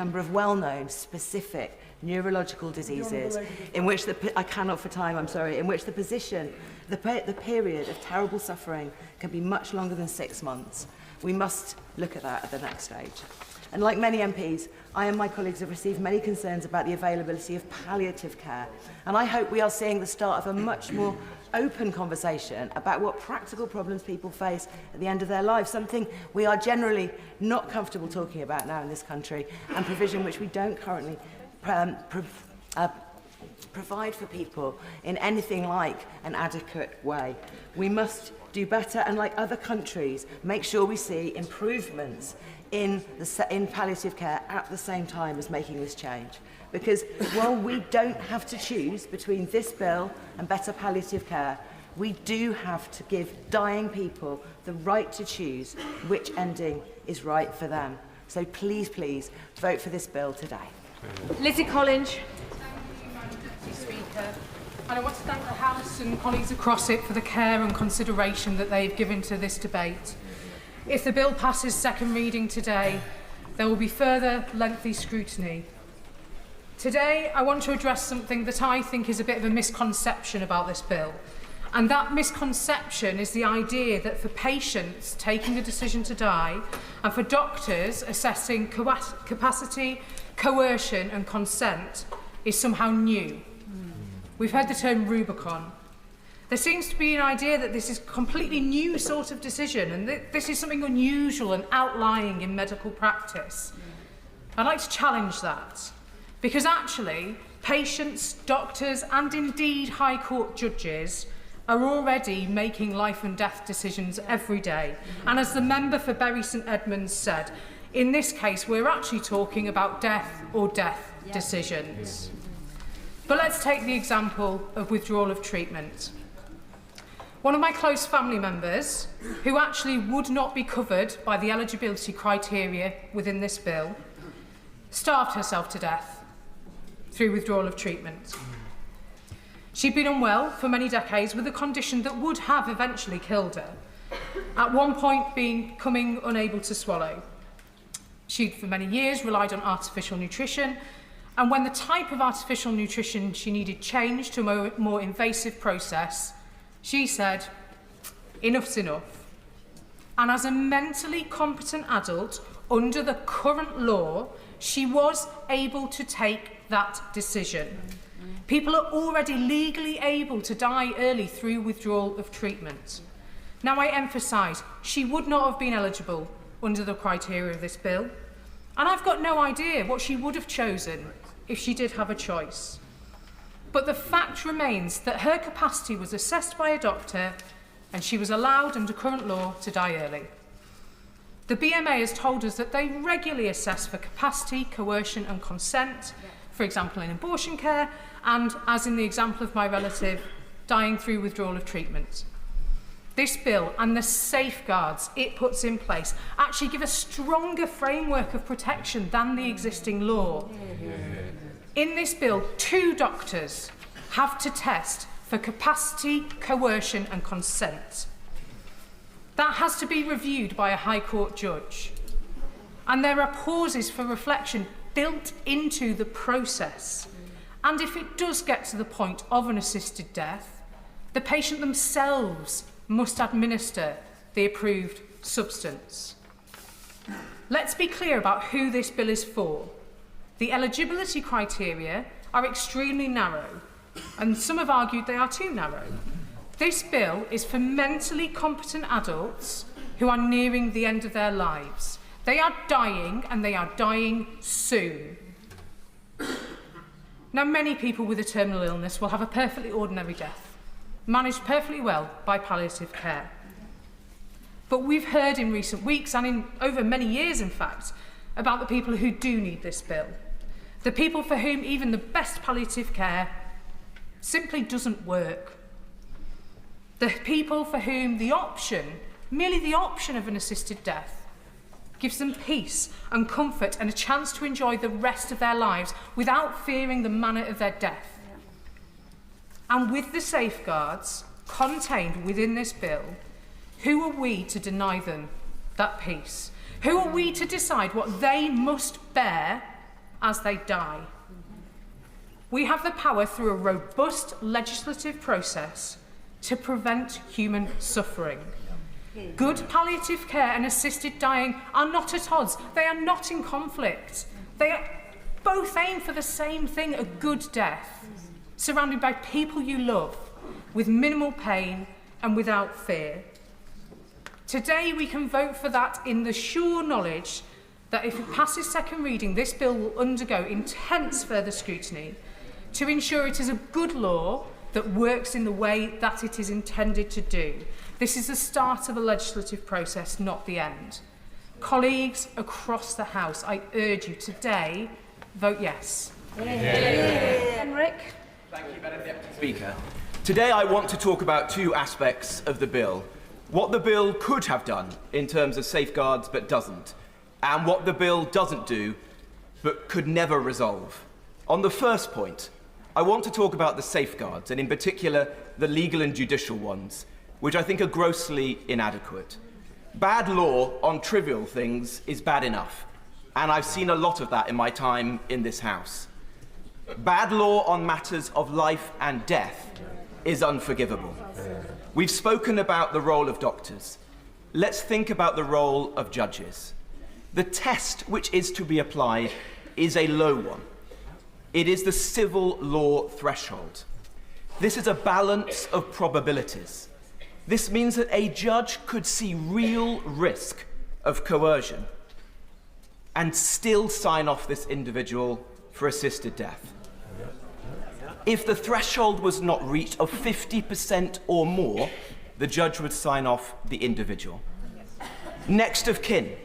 number of well-known, specific neurological diseases in which I cannot for time, I'm sorry, in which the period of terrible suffering can be much longer than 6 months. We must look at that at the next stage. And like many MPs, I and my colleagues have received many concerns about the availability of palliative care. And I hope we are seeing the start of a much more open conversation about what practical problems people face at the end of their lives, something we are generally not comfortable talking about now in this country, and provision which we don't currently provide for people in anything like an adequate way. We must do better, and like other countries, make sure we see improvements in palliative care at the same time as making this change. Because while we don't have to choose between this bill and better palliative care, we do have to give dying people the right to choose which ending is right for them. So please, please, vote for this bill today. Lizzie Collins. Thank you, Deputy Speaker. And I want to thank the House and colleagues across it for the care and consideration that they've given to this debate. If the bill passes second reading today, there will be further lengthy scrutiny. Today, I want to address something that I think is a bit of a misconception about this bill. And that misconception is the idea that for patients taking a decision to die and for doctors assessing capacity, coercion and consent is somehow new. We've heard the term Rubicon. There seems to be an idea that this is a completely new sort of decision and that this is something unusual and outlying in medical practice. I'd like to challenge that, because actually patients, doctors and indeed High Court judges are already making life and death decisions every day. And as the member for Bury St Edmunds said, in this case we're actually talking about death or death decisions. But let's take the example of withdrawal of treatment. One of my close family members, who actually would not be covered by the eligibility criteria within this bill, starved herself to death through withdrawal of treatment. She'd been unwell for many decades with a condition that would have eventually killed her, at one point becoming unable to swallow. She'd for many years relied on artificial nutrition, and when the type of artificial nutrition she needed changed to a more invasive process, she said, enough's enough. And as a mentally competent adult, under the current law, she was able to take that decision. People are already legally able to die early through withdrawal of treatment. Now, I emphasise, she would not have been eligible under the criteria of this bill, and I've got no idea what she would have chosen if she did have a choice. But the fact remains that her capacity was assessed by a doctor and she was allowed under current law to die early. The BMA has told us that they regularly assess for capacity, coercion and consent, for example in abortion care, and, as in the example of my relative, dying through withdrawal of treatment. This bill and the safeguards it puts in place actually give a stronger framework of protection than the existing law. In this bill, 2 doctors have to test for capacity, coercion and consent. That has to be reviewed by a High Court judge. And there are pauses for reflection built into the process. And if it does get to the point of an assisted death, the patient themselves must administer the approved substance. Let's be clear about who this bill is for. The eligibility criteria are extremely narrow, and some have argued they are too narrow. This bill is for mentally competent adults who are nearing the end of their lives. They are dying, and they are dying soon. Now, many people with a terminal illness will have a perfectly ordinary death, managed perfectly well by palliative care. But we've heard in recent weeks, and in over many years in fact, about the people who do need this bill. The people for whom even the best palliative care simply doesn't work. The people for whom the option, merely the option of an assisted death, gives them peace and comfort and a chance to enjoy the rest of their lives without fearing the manner of their death. And with the safeguards contained within this bill, who are we to deny them that peace? Who are we to decide what they must bear as they die. We have the power through a robust legislative process to prevent human suffering. Good palliative care and assisted dying are not at odds. They are not in conflict. They both aim for the same thing, a good death, surrounded by people you love, with minimal pain and without fear. Today we can vote for that in the sure knowledge that if it passes second reading, this bill will undergo intense further scrutiny to ensure it is a good law that works in the way that it is intended to do. This is the start of a legislative process, not the end. Colleagues across the House, I urge you today, vote yes. Henrik. Thank you, Madam Deputy Speaker. Today I want to talk about two aspects of the bill. What the bill could have done in terms of safeguards but doesn't, and what the bill doesn't do but could never resolve. On the first point, I want to talk about the safeguards, and in particular the legal and judicial ones, which I think are grossly inadequate. Bad law on trivial things is bad enough, and I've seen a lot of that in my time in this House. Bad law on matters of life and death is unforgivable. We've spoken about the role of doctors. Let's think about the role of judges. The test which is to be applied is a low one. It is the civil law threshold. This is a balance of probabilities. This means that a judge could see real risk of coercion and still sign off this individual for assisted death. If the threshold was not reached of 50% or more, the judge would sign off the individual. Next of kin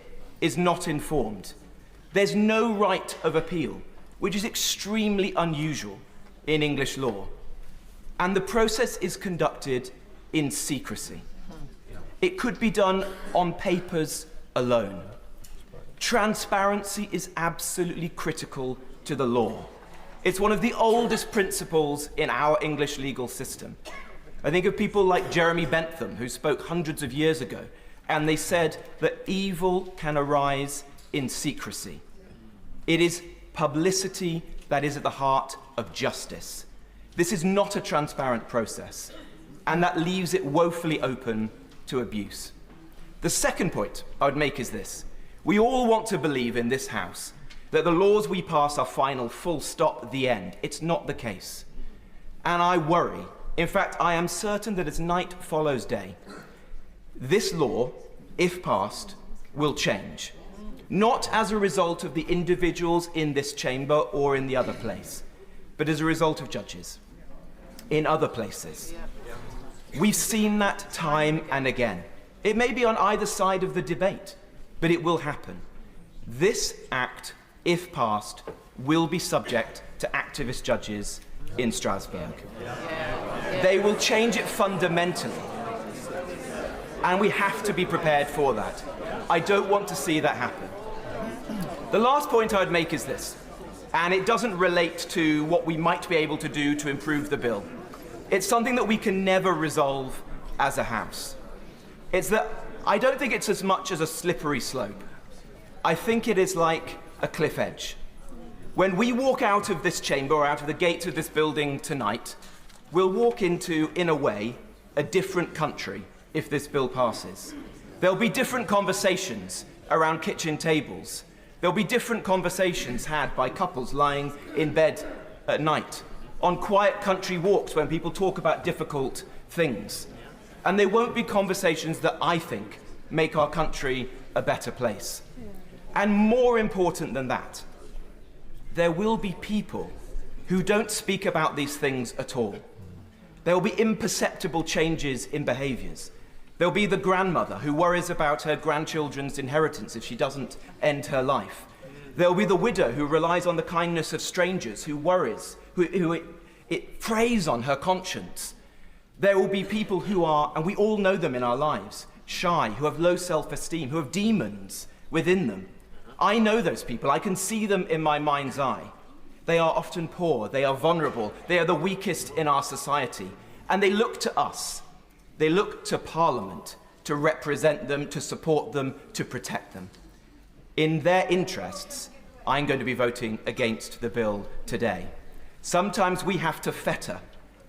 is not informed. There's no right of appeal, which is extremely unusual in English law. And the process is conducted in secrecy. It could be done on papers alone. Transparency is absolutely critical to the law. It's one of the oldest principles in our English legal system. I think of people like Jeremy Bentham, who spoke hundreds of years ago, and they said that evil can arise in secrecy. It is publicity that is at the heart of justice. This is not a transparent process, and that leaves it woefully open to abuse. The second point I would make is this. We all want to believe in this House that the laws we pass are final, full stop, the end. It's not the case. And I worry, in fact, I am certain that as night follows day, this law, if passed, will change. Not as a result of the individuals in this chamber or in the other place, but as a result of judges in other places. We've seen that time and again. It may be on either side of the debate, but it will happen. This act, if passed, will be subject to activist judges in Strasbourg. They will change it fundamentally, and we have to be prepared for that. I don't want to see that happen. The last point I'd make is this, and it doesn't relate to what we might be able to do to improve the bill. It's something that we can never resolve as a House. It's that I don't think it's as much as a slippery slope. I think it is like a cliff edge. When we walk out of this chamber or out of the gates of this building tonight, we'll walk into, in a way, a different country if this bill passes. There'll be different conversations around kitchen tables. There'll be different conversations had by couples lying in bed at night, on quiet country walks when people talk about difficult things. And they won't be conversations that I think make our country a better place. And more important than that, there will be people who don't speak about these things at all. There will be imperceptible changes in behaviours. There'll be the grandmother who worries about her grandchildren's inheritance if she doesn't end her life. There'll be the widow who relies on the kindness of strangers, who worries, who it preys on her conscience. There will be people who are, and we all know them in our lives, shy, who have low self-esteem, who have demons within them. I know those people. I can see them in my mind's eye. They are often poor. They are vulnerable. They are the weakest in our society. And they look to us. They look to Parliament to represent them, to support them, to protect them. In their interests, I'm going to be voting against the bill today. Sometimes we have to fetter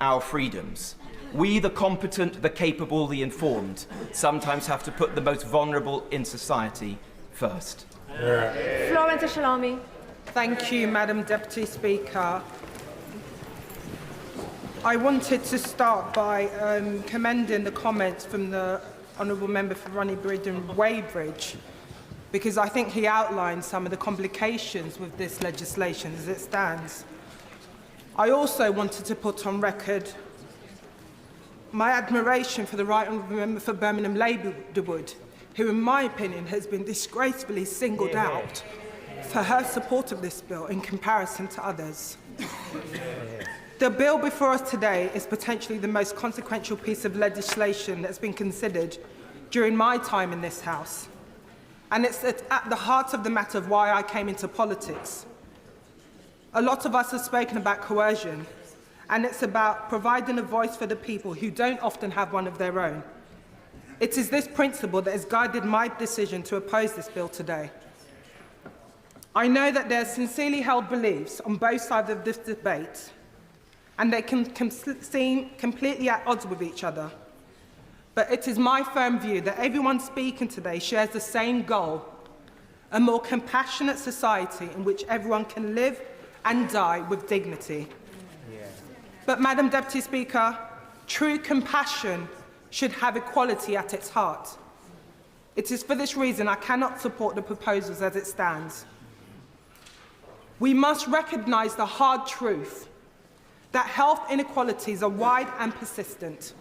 our freedoms. We, the competent, the capable, the informed, sometimes have to put the most vulnerable in society first. Florence Shalami. Thank you, Madam Deputy Speaker. I wanted to start by commending the comments from the Honourable Member for Runnybridge and Weybridge, because I think he outlined some of the complications with this legislation as it stands. I also wanted to put on record my admiration for the Right Honourable Member for Birmingham Leadbeater, who in my opinion has been disgracefully singled out for her support of this bill in comparison to others. The bill before us today is potentially the most consequential piece of legislation that's been considered during my time in this House. And it's at the heart of the matter of why I came into politics. A lot of us have spoken about coercion, and it's about providing a voice for the people who don't often have one of their own. It is this principle that has guided my decision to oppose this bill today. I know that there are sincerely held beliefs on both sides of this debate, and they can seem completely at odds with each other. But it is my firm view that everyone speaking today shares the same goal, a more compassionate society in which everyone can live and die with dignity. But, Madam Deputy Speaker, true compassion should have equality at its heart. It is for this reason I cannot support the proposals as it stands. We must recognise the hard truth that health inequalities are wide and persistent.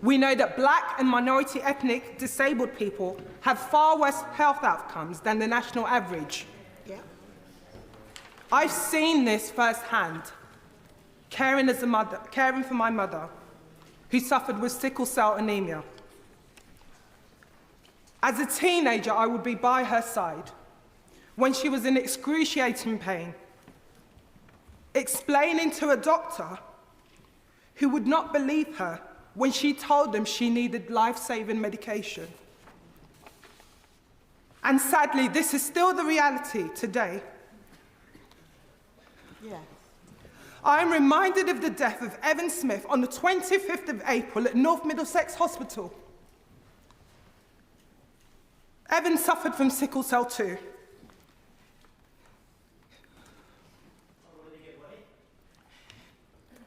We know that black and minority ethnic disabled people have far worse health outcomes than the national average. I've seen this firsthand, caring for my mother, who suffered with sickle cell anemia. As a teenager, I would be by her side when she was in excruciating pain, explaining to a doctor who would not believe her when she told him she needed life-saving medication. And sadly, this is still the reality today. I'm reminded of the death of Evan Smith on the 25th of April at North Middlesex Hospital. Evan suffered from sickle cell too.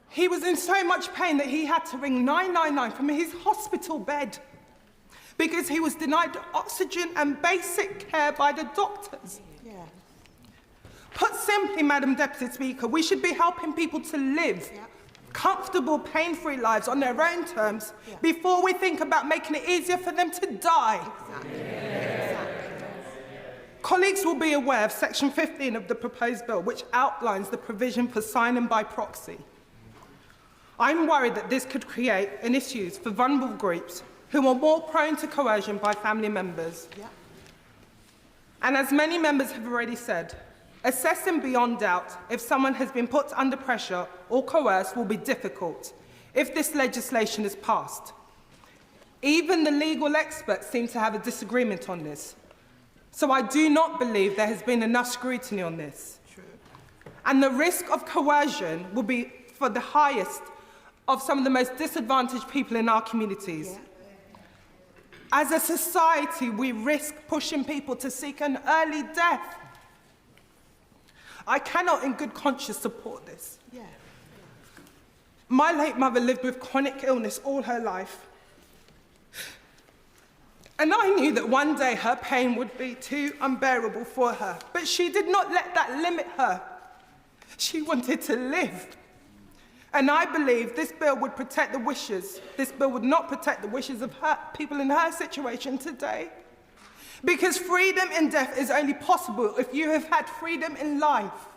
He was in so much pain that he had to ring 999 from his hospital bed because he was denied oxygen and basic care by the doctors. Put simply, Madam Deputy Speaker, we should be helping people to live comfortable, pain-free lives on their own terms before we think about making it easier for them to die. Colleagues will be aware of Section 15 of the proposed bill, which outlines the provision for signing by proxy. I'm worried that this could create an issue for vulnerable groups who are more prone to coercion by family members. And as many members have already said, assessing beyond doubt if someone has been put under pressure or coerced will be difficult if this legislation is passed. Even the legal experts seem to have a disagreement on this. So I do not believe there has been enough scrutiny on this. And the risk of coercion will be for the highest of some of the most disadvantaged people in our communities. As a society, we risk pushing people to seek an early death. I cannot in good conscience support this. My late mother lived with chronic illness all her life. And I knew that one day her pain would be too unbearable for her. But she did not let that limit her. She wanted to live. And I believe this bill would protect the wishes. This bill would not protect the wishes of people in her situation today. Because freedom in death is only possible if you have had freedom in life.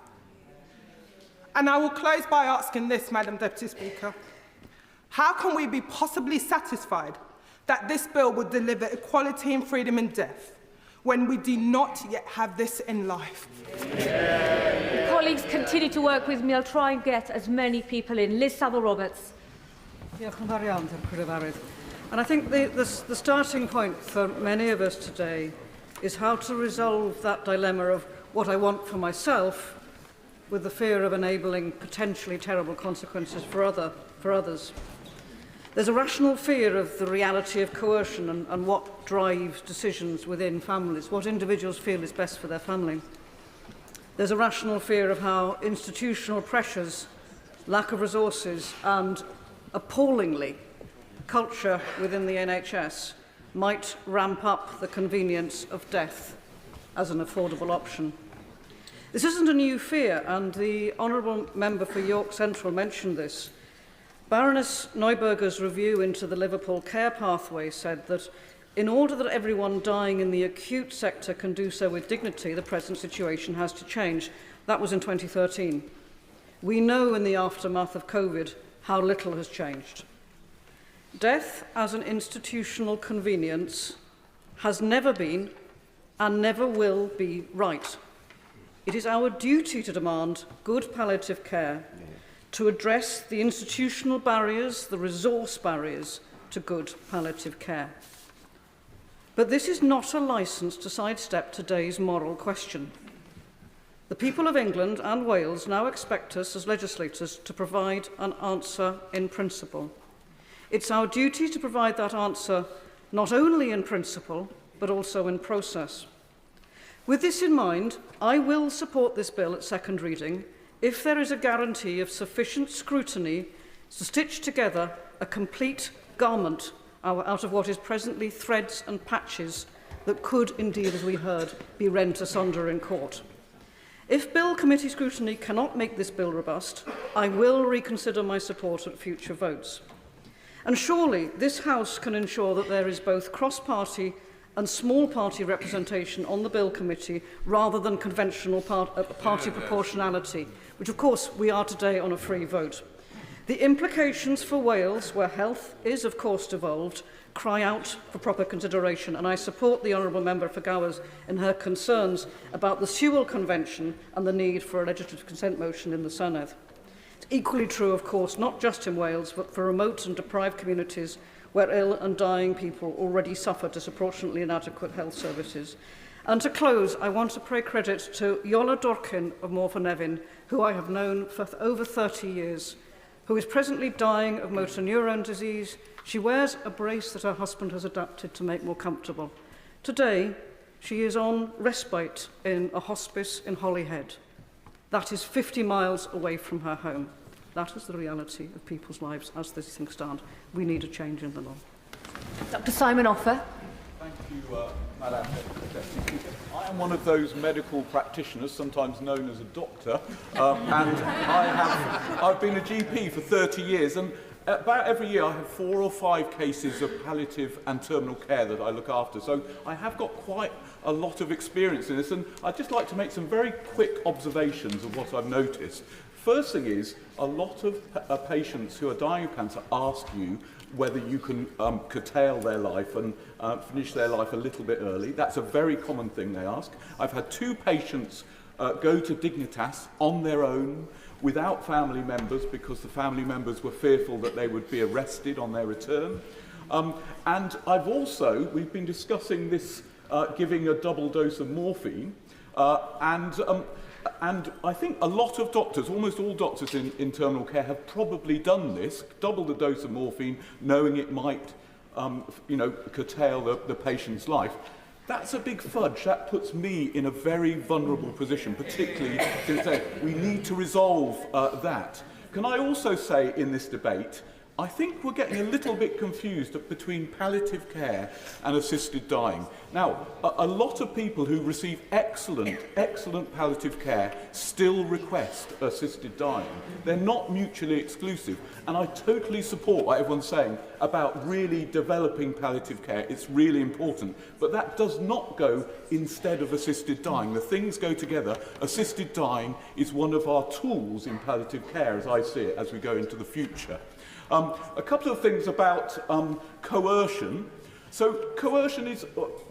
And I will close by asking this, Madam Deputy Speaker. How can we be possibly satisfied that this bill would deliver equality and freedom in death when we do not yet have this in life? Colleagues, continue to work with me. I'll try and get as many people in. Liz Saville-Roberts. And I think the starting point for many of us today is how to resolve that dilemma of what I want for myself with the fear of enabling potentially terrible consequences for others. There's a rational fear of the reality of coercion and what drives decisions within families, what individuals feel is best for their family. There's a rational fear of how institutional pressures, lack of resources and, appallingly, culture within the NHS might ramp up the convenience of death as an affordable option. This isn't a new fear, and the Honourable Member for York Central mentioned this. Baroness Neuberger's review into the Liverpool care pathway said that in order that everyone dying in the acute sector can do so with dignity, the present situation has to change. That was in 2013. We know in the aftermath of COVID how little has changed. Death as an institutional convenience has never been and never will be right. It is our duty to demand good palliative care, to address the institutional barriers, the resource barriers to good palliative care. But this is not a licence to sidestep today's moral question. The people of England and Wales now expect us as legislators to provide an answer in principle. It's our duty to provide that answer not only in principle, but also in process. With this in mind, I will support this bill at second reading if there is a guarantee of sufficient scrutiny to stitch together a complete garment out of what is presently threads and patches that could indeed, as we heard, be rent asunder in court. If Bill Committee scrutiny cannot make this bill robust, I will reconsider my support at future votes. And surely this House can ensure that there is both cross-party and small party representation on the Bill Committee rather than conventional party proportionality, which of course we are today on a free vote. The implications for Wales, where health is of course devolved, cry out for proper consideration, and I support the Honourable Member for Gowers in her concerns about the Sewell Convention and the need for a legislative consent motion in the Senedd. It's equally true, of course, not just in Wales, but for remote and deprived communities where ill and dying people already suffer disproportionately inadequate health services. And to close, I want to pay credit to Iola Dorkin of Morfanevin, who I have known for over 30 years, who is presently dying of motor neurone disease. She wears a brace that her husband has adapted to make more comfortable. Today, she is on respite in a hospice in Holyhead. That is 50 miles away from her home. That is the reality of people's lives as these things stand. We need a change in the law. Dr. Simon Offer. Thank you, Madam Deputy Speaker. I am one of those medical practitioners, sometimes known as a doctor, and I've been a GP for 30 years, and about every year I have 4 or 5 cases of palliative and terminal care that I look after. So I have got quite a lot of experience in this, and I'd just like to make some very quick observations of what I've noticed. First thing is, a lot of patients who are dying of cancer ask you whether you can curtail their life and finish their life a little bit early. That's a very common thing they ask. I've had 2 patients go to Dignitas on their own without family members because the family members were fearful that they would be arrested on their return. And we've been discussing this giving a double dose of morphine, and I think a lot of doctors, almost all doctors in terminal care, have probably done this, double the dose of morphine, knowing it might, curtail the patient's life. That's a big fudge. That puts me in a very vulnerable position, particularly since we need to resolve that. Can I also say in this debate, I think we're getting a little bit confused between palliative care and assisted dying. Now, a lot of people who receive excellent palliative care still request assisted dying. They're not mutually exclusive. And I totally support what everyone's saying about really developing palliative care. It's really important. But that does not go instead of assisted dying. The things go together. Assisted dying is one of our tools in palliative care, as I see it, as we go into the future. A couple of things about coercion. So coercion is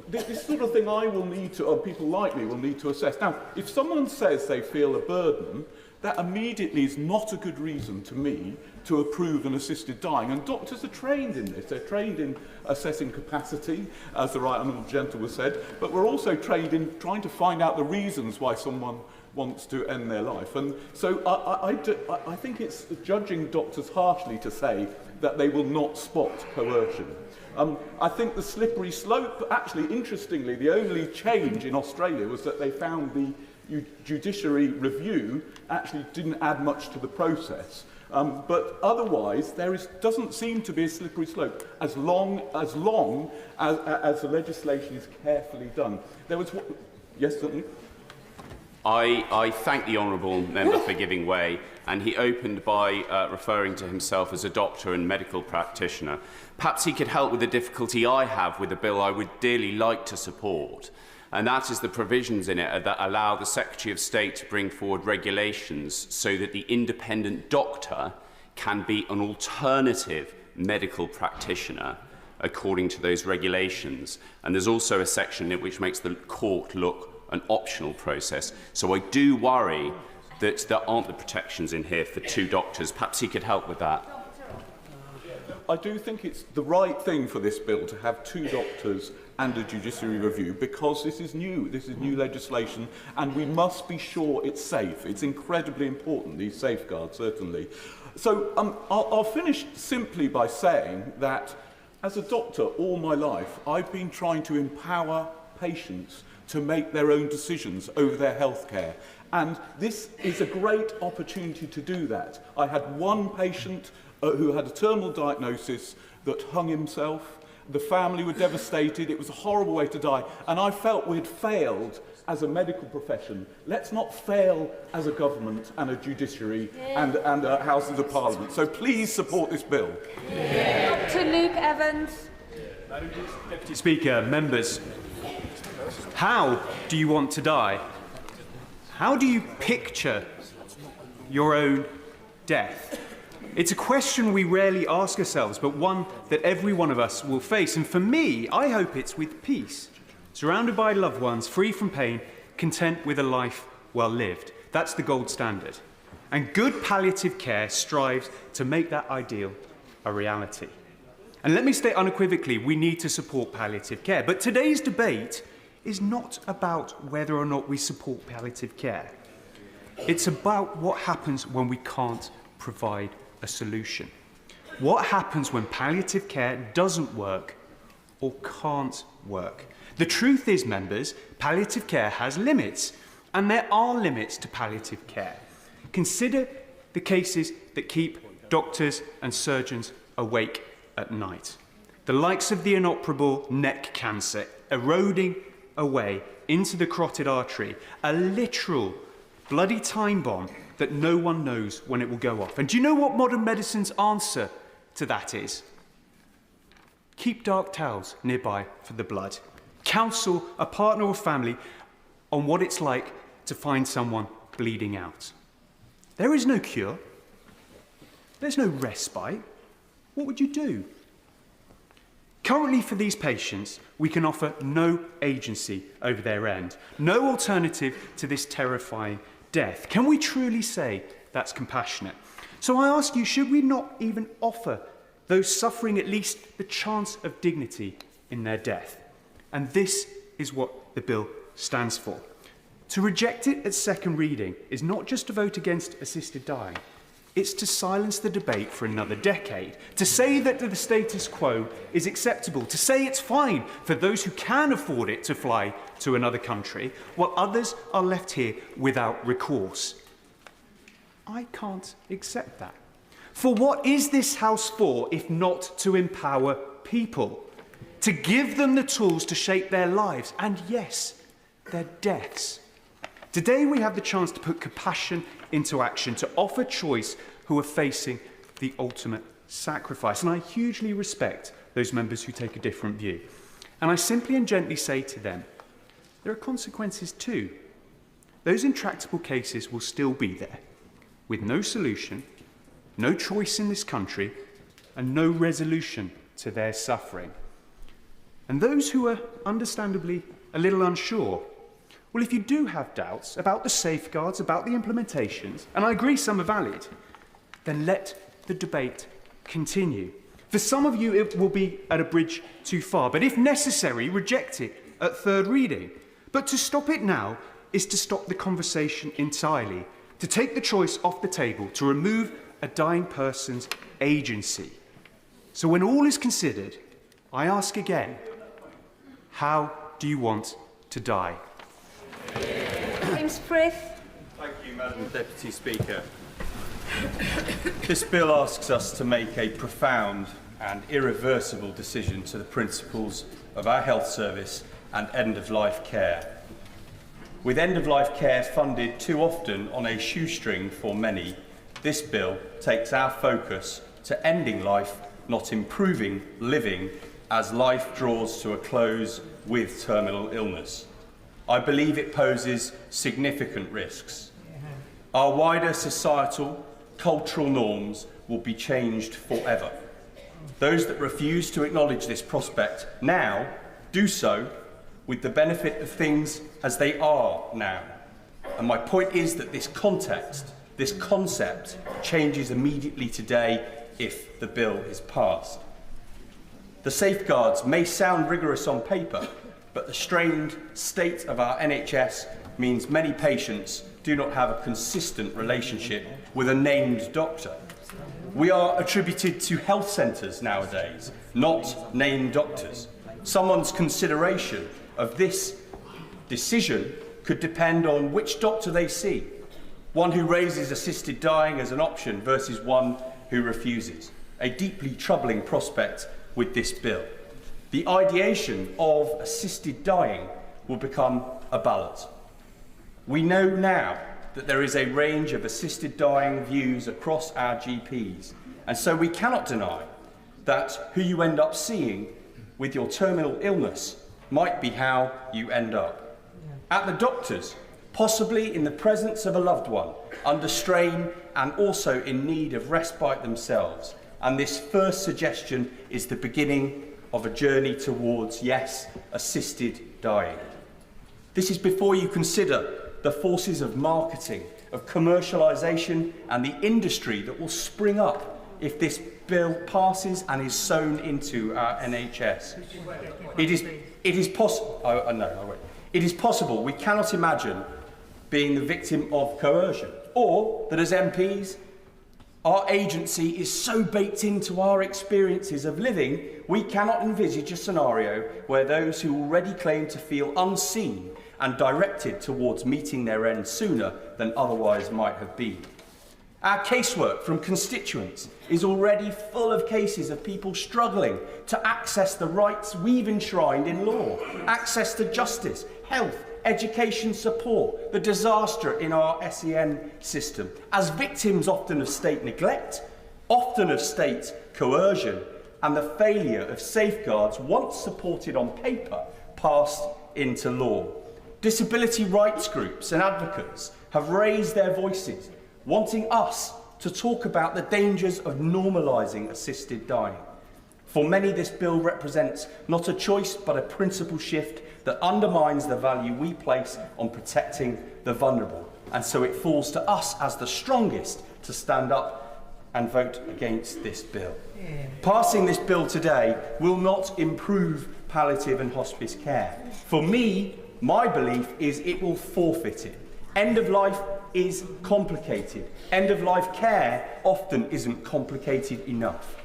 this sort of thing I will need to, or people like me will need to assess. Now, if someone says they feel a burden, that immediately is not a good reason to me to approve an assisted dying. And doctors are trained in this. They're trained in assessing capacity, as the Right Honourable Gentleman said, but we're also trained in trying to find out the reasons why someone wants to end their life. And so I think it's judging doctors harshly to say that they will not spot coercion. I think the slippery slope, actually, interestingly, the only change in Australia was that they found the judiciary review actually didn't add much to the process. But otherwise, doesn't seem to be a slippery slope as long as the legislation is carefully done. There was... Yes, certainly. I thank the honourable member for giving way, and he opened by referring to himself as a doctor and medical practitioner. Perhaps he could help with the difficulty I have with a bill I would dearly like to support, and that is the provisions in it that allow the Secretary of State to bring forward regulations so that the independent doctor can be an alternative medical practitioner according to those regulations. And there's also a section in which makes the court look an optional process. So I do worry that there aren't the protections in here for two doctors. Perhaps he could help with that. I do think it's the right thing for this bill to have two doctors and a judiciary review, because this is new legislation, and we must be sure it's safe. It's incredibly important, these safeguards, certainly. So I'll finish simply by saying that as a doctor all my life, I've been trying to empower patients to make their own decisions over their health care. And this is a great opportunity to do that. I had one patient who had a terminal diagnosis that hung himself. The family were devastated. It was a horrible way to die. And I felt we'd failed as a medical profession. Let's not fail as a government and a judiciary and Houses of Parliament. So please support this bill. Dr. Luke Evans. Madam Deputy Speaker, members, how do you want to die? How do you picture your own death? It's a question we rarely ask ourselves, but one that every one of us will face. And for me, I hope it's with peace, surrounded by loved ones, free from pain, content with a life well lived. That's the gold standard. And good palliative care strives to make that ideal a reality. And let me state unequivocally, we need to support palliative care. But today's debate is not about whether or not we support palliative care. It's about what happens when we can't provide a solution. What happens when palliative care doesn't work or can't work? The truth is, members, palliative care has limits, and there are limits to palliative care. Consider the cases that keep doctors and surgeons awake at night. The likes of the inoperable neck cancer eroding away into the carotid artery, a literal bloody time bomb that no one knows when it will go off. And do you know what modern medicine's answer to that is? Keep dark towels nearby for the blood. Counsel a partner or family on what it's like to find someone bleeding out. There is no cure. There's no respite. What would you do? Currently, for these patients, we can offer no agency over their end, no alternative to this terrifying death. Can we truly say that's compassionate? So I ask you, should we not even offer those suffering at least the chance of dignity in their death? And this is what the bill stands for. To reject it at second reading is not just to vote against assisted dying, it's to silence the debate for another decade, to say that the status quo is acceptable, to say it's fine for those who can afford it to fly to another country, while others are left here without recourse. I can't accept that. For what is this House for if not to empower people, to give them the tools to shape their lives and, yes, their deaths? Today we have the chance to put compassion into action, to offer choice who are facing the ultimate sacrifice. And I hugely respect those members who take a different view. And I simply and gently say to them, there are consequences too. Those intractable cases will still be there, with no solution, no choice in this country, and no resolution to their suffering. And those who are understandably a little unsure Well, if you do have doubts about the safeguards, about the implementations, and I agree some are valid, then let the debate continue. For some of you, it will be at a bridge too far, but if necessary, reject it at third reading. But to stop it now is to stop the conversation entirely, to take the choice off the table, to remove a dying person's agency. So when all is considered, I ask again, how do you want to die? James Frith. Thank you, Madam Deputy Speaker. This bill asks us to make a profound and irreversible decision to the principles of our health service and end-of-life care. With end-of-life care funded too often on a shoestring for many, this bill takes our focus to ending life, not improving living, as life draws to a close with terminal illness. I believe it poses significant risks. Our wider societal, cultural norms will be changed forever. Those that refuse to acknowledge this prospect now do so with the benefit of things as they are now. And my point is that this context, this concept, changes immediately today if the bill is passed. The safeguards may sound rigorous on paper, but the strained state of our NHS means many patients do not have a consistent relationship with a named doctor. We are attributed to health centres nowadays, not named doctors. Someone's consideration of this decision could depend on which doctor they see, one who raises assisted dying as an option versus one who refuses. A deeply troubling prospect with this bill. The ideation of assisted dying will become a ballot. We know now that there is a range of assisted dying views across our GPs, and so we cannot deny that who you end up seeing with your terminal illness might be how you end up. At the doctor's, possibly in the presence of a loved one, under strain and also in need of respite themselves. And this first suggestion is the beginning of a journey towards, yes, assisted dying. This is before you consider the forces of marketing, of commercialisation and the industry that will spring up if this bill passes and is sewn into our NHS. It is possible we cannot imagine being the victim of coercion, or that as MPs, our agency is so baked into our experiences of living, we cannot envisage a scenario where those who already claim to feel unseen and directed towards meeting their end sooner than otherwise might have been. Our casework from constituents is already full of cases of people struggling to access the rights we've enshrined in law, access to justice, health, education support, the disaster in our SEN system, as victims often of state neglect, often of state coercion, and the failure of safeguards once supported on paper passed into law. Disability rights groups and advocates have raised their voices, wanting us to talk about the dangers of normalising assisted dying. For many, this bill represents not a choice but a principle shift that undermines the value we place on protecting the vulnerable. And so it falls to us as the strongest to stand up and vote against this bill. Passing this bill today will not improve palliative and hospice care. For me, my belief is it will forfeit it. End of life is complicated. End of life care often isn't complicated enough.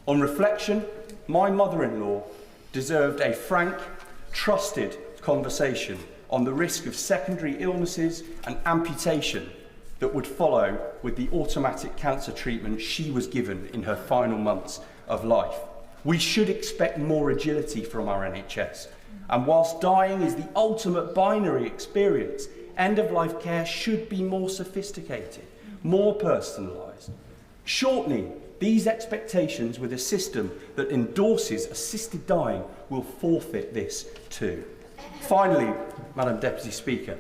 On reflection, my mother-in-law deserved a frank, trusted conversation on the risk of secondary illnesses and amputation that would follow with the automatic cancer treatment she was given in her final months of life. We should expect more agility from our NHS. And whilst dying is the ultimate binary experience, end-of-life care should be more sophisticated, more personalised. Shortening these expectations with a system that endorses assisted dying will forfeit this too. Finally, Madam Deputy Speaker,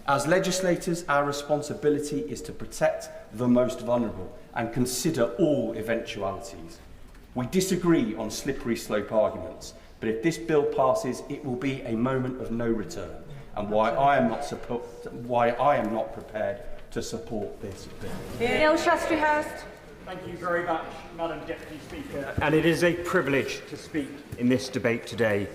as legislators, our responsibility is to protect the most vulnerable and consider all eventualities. We disagree on slippery slope arguments, but if this bill passes, it will be a moment of no return. and why I am not prepared to support this bill. Neil Shastrihurst. Thank you very much, Madam Deputy Speaker. And it is a privilege to speak in this debate today.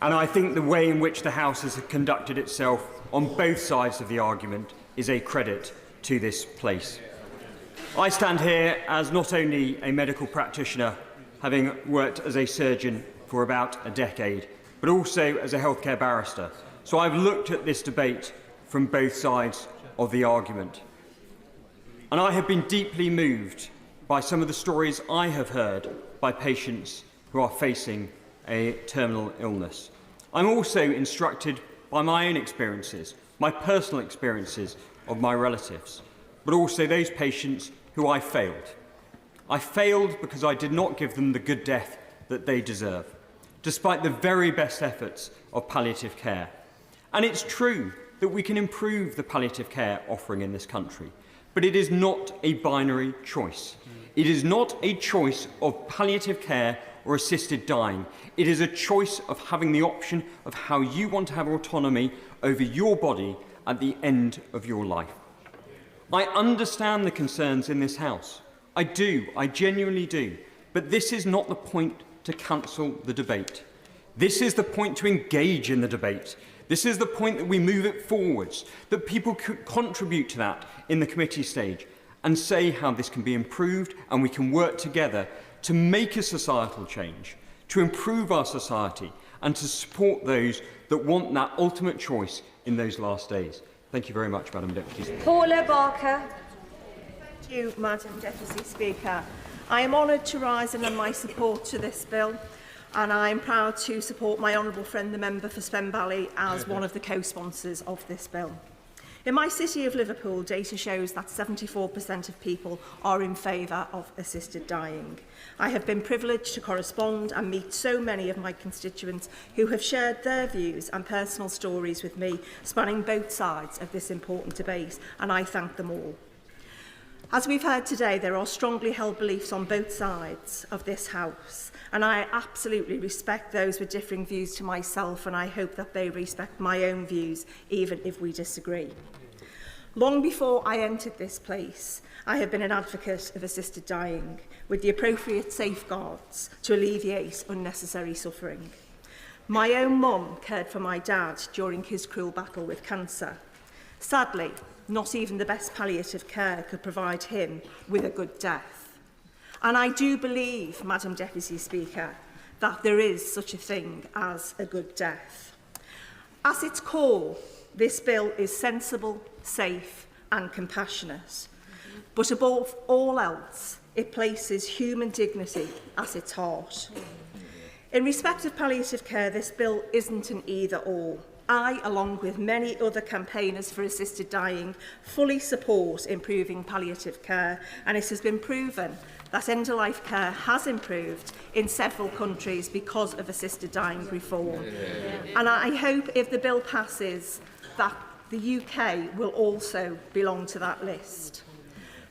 And I think the way in which the House has conducted itself on both sides of the argument is a credit to this place. I stand here as not only a medical practitioner, having worked as a surgeon for about a decade, but also as a healthcare barrister. So I've looked at this debate from both sides of the argument. And I have been deeply moved by some of the stories I have heard by patients who are facing a terminal illness. I'm also instructed by my own experiences, my personal experiences of my relatives, but also those patients who I failed. I failed because I did not give them the good death that they deserve, despite the very best efforts of palliative care. And it's true that we can improve the palliative care offering in this country, but it is not a binary choice. It is not a choice of palliative care or assisted dying. It is a choice of having the option of how you want to have autonomy over your body at the end of your life. I understand the concerns in this House. I do, I genuinely do. But this is not the point to cancel the debate. This is the point to engage in the debate. This is the point that we move it forwards, that people could contribute to that in the committee stage and say how this can be improved, and we can work together to make a societal change, to improve our society and to support those that want that ultimate choice in those last days. Thank you very much, Madam Deputy Speaker. Paula Barker. Thank you, Madam Deputy Speaker. I am honoured to rise in my support to this bill, and I am proud to support my honourable friend, the member for Spen Valley, as one of the co-sponsors of this bill. In my city of Liverpool, data shows that 74% of people are in favour of assisted dying. I have been privileged to correspond and meet so many of my constituents who have shared their views and personal stories with me, spanning both sides of this important debate, and I thank them all. As we've heard today, there are strongly held beliefs on both sides of this House, and I absolutely respect those with differing views to myself, and I hope that they respect my own views, even if we disagree. Long before I entered this place, I have been an advocate of assisted dying, with the appropriate safeguards to alleviate unnecessary suffering. My own mum cared for my dad during his cruel battle with cancer. Sadly, not even the best palliative care could provide him with a good death. And I do believe, Madam Deputy Speaker, that there is such a thing as a good death. At its core, this bill is sensible, safe and compassionate. But above all else, it places human dignity at its heart. In respect of palliative care, this bill isn't an either-or. I, along with many other campaigners for assisted dying, fully support improving palliative care, and it has been proven that end-of-life care has improved in several countries because of assisted dying reform. And I hope if the bill passes that the UK will also belong to that list.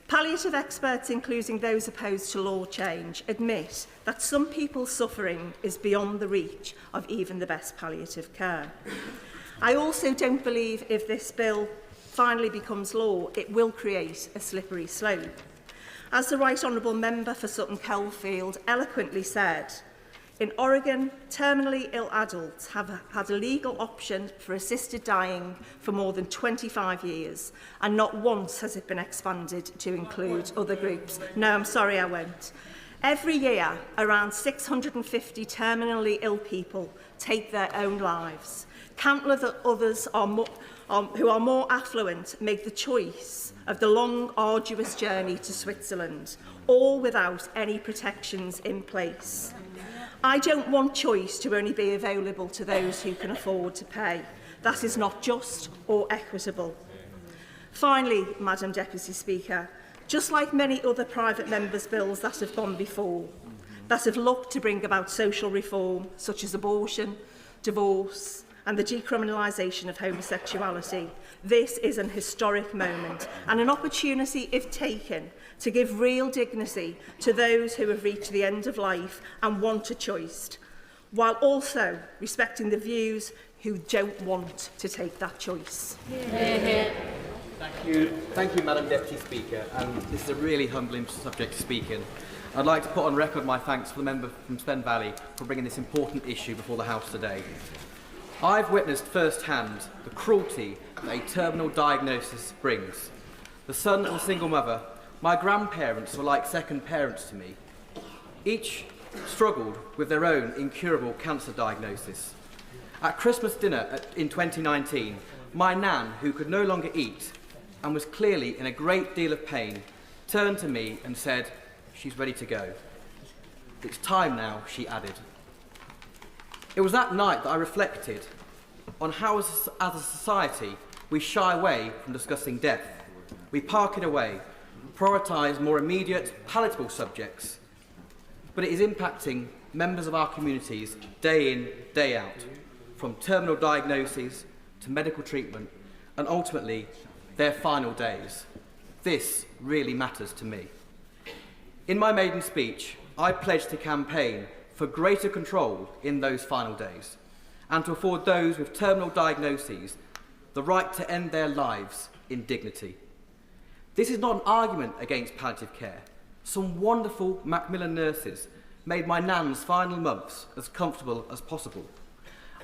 Palliative experts, including those opposed to law change, admit that some people's suffering is beyond the reach of even the best palliative care. I also don't believe if this bill finally becomes law, it will create a slippery slope. As the Right Honourable Member for Sutton Coldfield eloquently said, in Oregon, terminally ill adults have had a legal option for assisted dying for more than 25 years, and not once has it been expanded to include other groups. No, I'm sorry, I won't. Every year, around 650 terminally ill people take their own lives. Countless others who are more affluent make the choice of the long, arduous journey to Switzerland, all without any protections in place. I don't want choice to only be available to those who can afford to pay. That is not just or equitable. Finally, Madam Deputy Speaker, just like many other private members' bills that have gone before, that have looked to bring about social reform, such as abortion, divorce, and the decriminalisation of homosexuality, this is an historic moment and an opportunity, if taken, to give real dignity to those who have reached the end of life and want a choice, while also respecting the views who don't want to take that choice. Thank you, Madam Deputy Speaker. This is a really humbling subject to speak in. I'd like to put on record my thanks for the member from Spen Valley for bringing this important issue before the House today. I've witnessed firsthand the cruelty that a terminal diagnosis brings. The son of a single mother, my grandparents were like second parents to me. Each struggled with their own incurable cancer diagnosis. At Christmas dinner in 2019, my nan, who could no longer eat and was clearly in a great deal of pain, turned to me and said, "She's ready to go. It's time now," she added. It was that night that I reflected on how, as a society, we shy away from discussing death. We park it away, prioritise more immediate, palatable subjects. But it is impacting members of our communities day in, day out, from terminal diagnoses to medical treatment, and ultimately their final days. This really matters to me. In my maiden speech, I pledged to campaign for greater control in those final days and to afford those with terminal diagnoses the right to end their lives in dignity. This is not an argument against palliative care. Some wonderful Macmillan nurses made my nan's final months as comfortable as possible.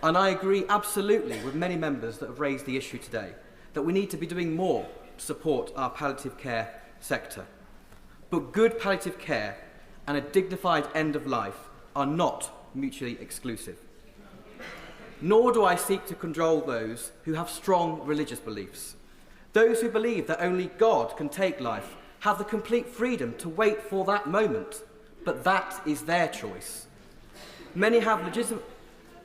And I agree absolutely with many members that have raised the issue today, that we need to be doing more to support our palliative care sector. But good palliative care and a dignified end of life are not mutually exclusive. Nor do I seek to control those who have strong religious beliefs. Those who believe that only God can take life have the complete freedom to wait for that moment, but that is their choice. Many have legitimate...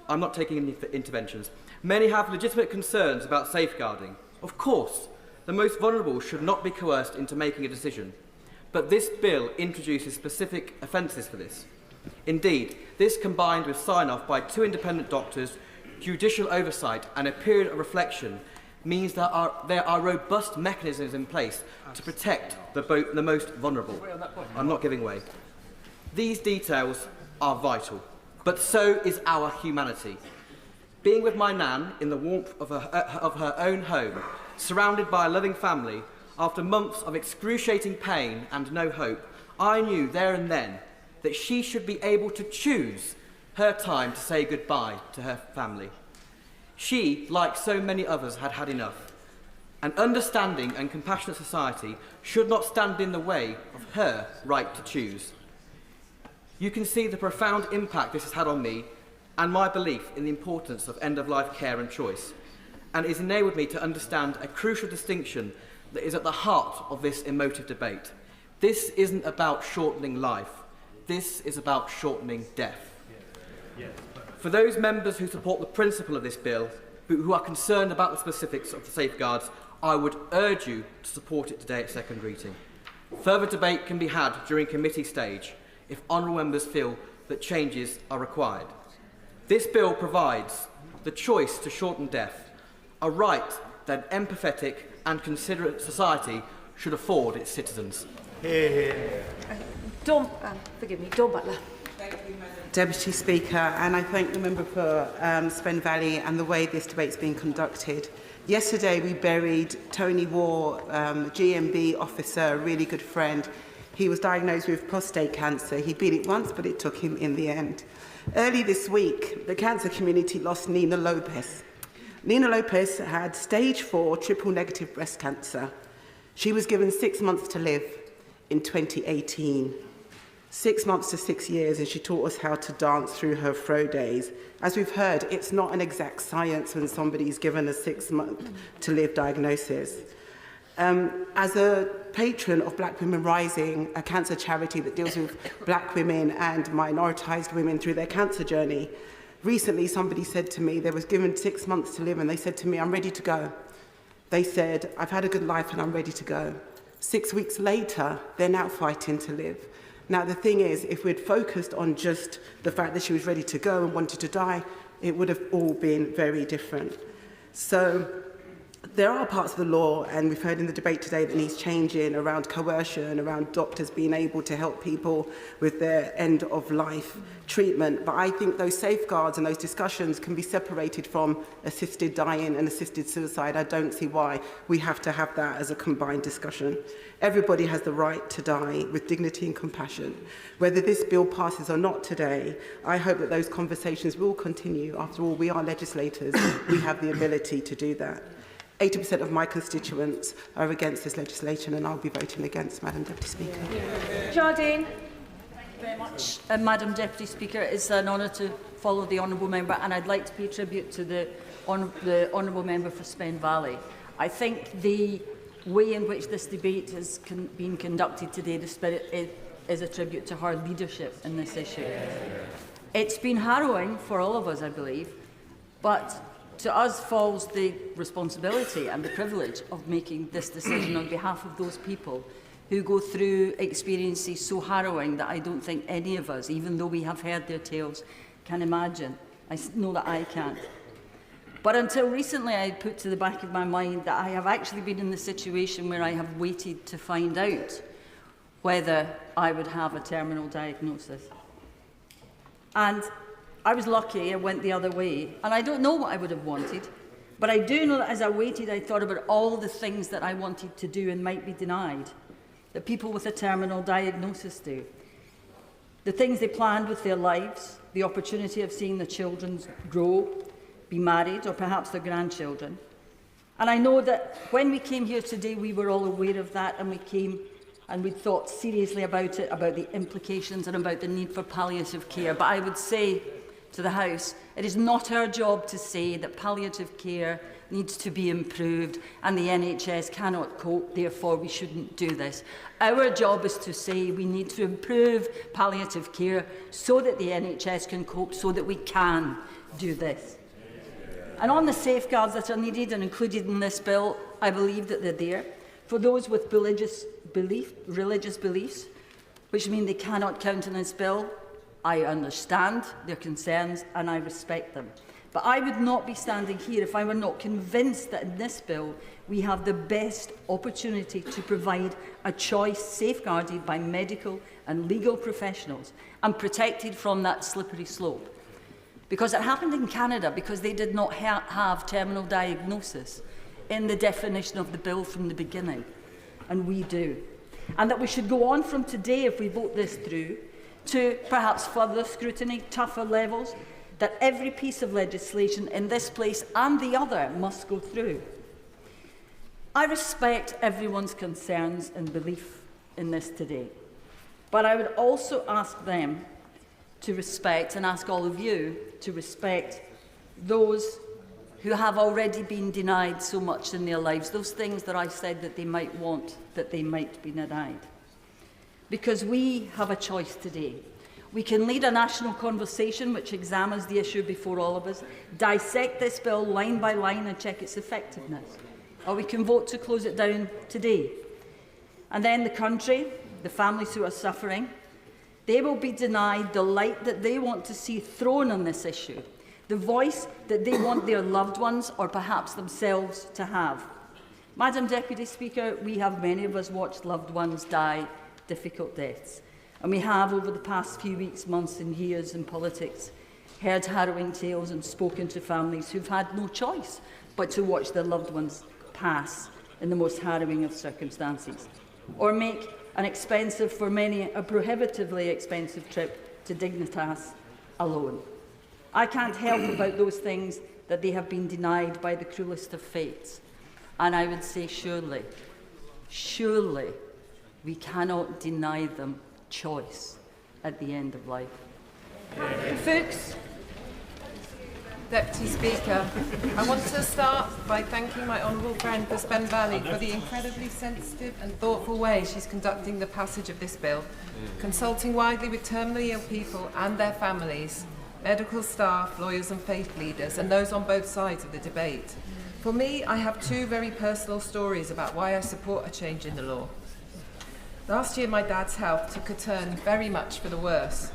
I'm not taking any interventions. Many have legitimate concerns about safeguarding. Of course, the most vulnerable should not be coerced into making a decision, but this bill introduces specific offences for this. Indeed, this combined with sign-off by 2 independent doctors, judicial oversight and a period of reflection means that there are robust mechanisms in place to protect the most vulnerable. I'm not giving way. These details are vital, but so is our humanity. Being with my nan in the warmth of her own home, surrounded by a loving family, after months of excruciating pain and no hope, I knew there and then that she should be able to choose her time to say goodbye to her family. She, like so many others, had had enough. An understanding and compassionate society should not stand in the way of her right to choose. You can see the profound impact this has had on me and my belief in the importance of end-of-life care and choice, and it's enabled me to understand a crucial distinction that is at the heart of this emotive debate. This isn't about shortening life. This is about shortening death. For those members who support the principle of this bill, but who are concerned about the specifics of the safeguards, I would urge you to support it today at second reading. Further debate can be had during committee stage if honourable members feel that changes are required. This bill provides the choice to shorten death, a right that an empathetic and considerate society should afford its citizens. Dawn Butler. Deputy Speaker, and I thank the member for Spen Valley and the way this debate's been conducted. Yesterday we buried Tony Waugh, GMB officer, a really good friend. He was diagnosed with prostate cancer. He beat it once, but it took him in the end. Early this week, the cancer community lost Nina Lopez. Nina Lopez had stage 4 triple-negative breast cancer. She was given 6 months to live in 2018. 6 months to 6 years, and she taught us how to dance through her fro days. As we've heard, it's not an exact science when somebody's given a 6 month to live diagnosis. As a patron of Black Women Rising, a cancer charity that deals with black women and minoritised women through their cancer journey, recently somebody said to me, they was given 6 months to live, and they said to me, "I'm ready to go." They said, "I've had a good life and I'm ready to go." 6 weeks later, they're now fighting to live. Now, the thing is, if we'd focused on just the fact that she was ready to go and wanted to die, it would have all been very different. So There are parts of the law, and we've heard in the debate today, that needs changing around coercion, around doctors being able to help people with their end-of-life treatment. But I think those safeguards and those discussions can be separated from assisted dying and assisted suicide. I don't see why we have to have that as a combined discussion. Everybody has the right to die with dignity and compassion. Whether this bill passes or not today, I hope that those conversations will continue. After all, we are legislators. We have the ability to do that. 80% of my constituents are against this legislation, and I'll be voting against, Madam Deputy Speaker. Jardine. Very much, Madam Deputy Speaker. It's an honour to follow the Honourable Member, and I'd like to pay tribute to the Honourable Member for Spen Valley. I think the way in which this debate has been conducted today, the spirit is a tribute to her leadership in this issue. It's been harrowing for all of us, I believe, but to us falls the responsibility and the privilege of making this decision on behalf of those people who go through experiences so harrowing that I don't think any of us, even though we have heard their tales, can imagine. I know that I can't. But until recently, I put to the back of my mind that I have actually been in the situation where I have waited to find out whether I would have a terminal diagnosis. And I was lucky, it went the other way, and I don't know what I would have wanted, but I do know that as I waited, I thought about all the things that I wanted to do and might be denied, that people with a terminal diagnosis do. The things they planned with their lives, the opportunity of seeing their children grow, be married, or perhaps their grandchildren. And I know that when we came here today, we were all aware of that, and we came and we thought seriously about it, about the implications and about the need for palliative care. But I would say to the House, it is not our job to say that palliative care needs to be improved and the NHS cannot cope, therefore we shouldn't do this. Our job is to say we need to improve palliative care so that the NHS can cope, so that we can do this. And on the safeguards that are needed and included in this bill, I believe that they're there. For those with religious beliefs, which mean they cannot countenance bill, I understand their concerns and I respect them. But I would not be standing here if I were not convinced that in this bill we have the best opportunity to provide a choice safeguarded by medical and legal professionals and protected from that slippery slope. Because it happened in Canada, because they did not have terminal diagnosis in the definition of the bill from the beginning, and we do. And that we should go on from today, if we vote this through, to perhaps further scrutiny, tougher levels, that every piece of legislation in this place and the other must go through. I respect everyone's concerns and belief in this today, but I would also ask them to respect, and ask all of you to respect, those who have already been denied so much in their lives, those things that I said that they might want, that they might be denied. Because we have a choice today. We can lead a national conversation which examines the issue before all of us, dissect this bill line by line and check its effectiveness. Or we can vote to close it down today. And then the country, the families who are suffering, they will be denied the light that they want to see thrown on this issue, the voice that they want their loved ones or perhaps themselves to have. Madam Deputy Speaker, we have, many of us, watched loved ones die difficult deaths. And we have, over the past few weeks, months and years in politics, heard harrowing tales and spoken to families who've had no choice but to watch their loved ones pass in the most harrowing of circumstances, or make an expensive, for many, a prohibitively expensive trip to Dignitas alone. I can't help about those things that they have been denied by the cruelest of fates. And I would say, surely, we cannot deny them choice at the end of life. Fuchs. Deputy Speaker, I want to start by thanking my honourable friend for Spen Valley for the incredibly sensitive and thoughtful way she's conducting the passage of this bill, consulting widely with terminally ill people and their families, medical staff, lawyers and faith leaders, and those on both sides of the debate. For me, I have two very personal stories about why I support a change in the law. Last year, my dad's health took a turn very much for the worse.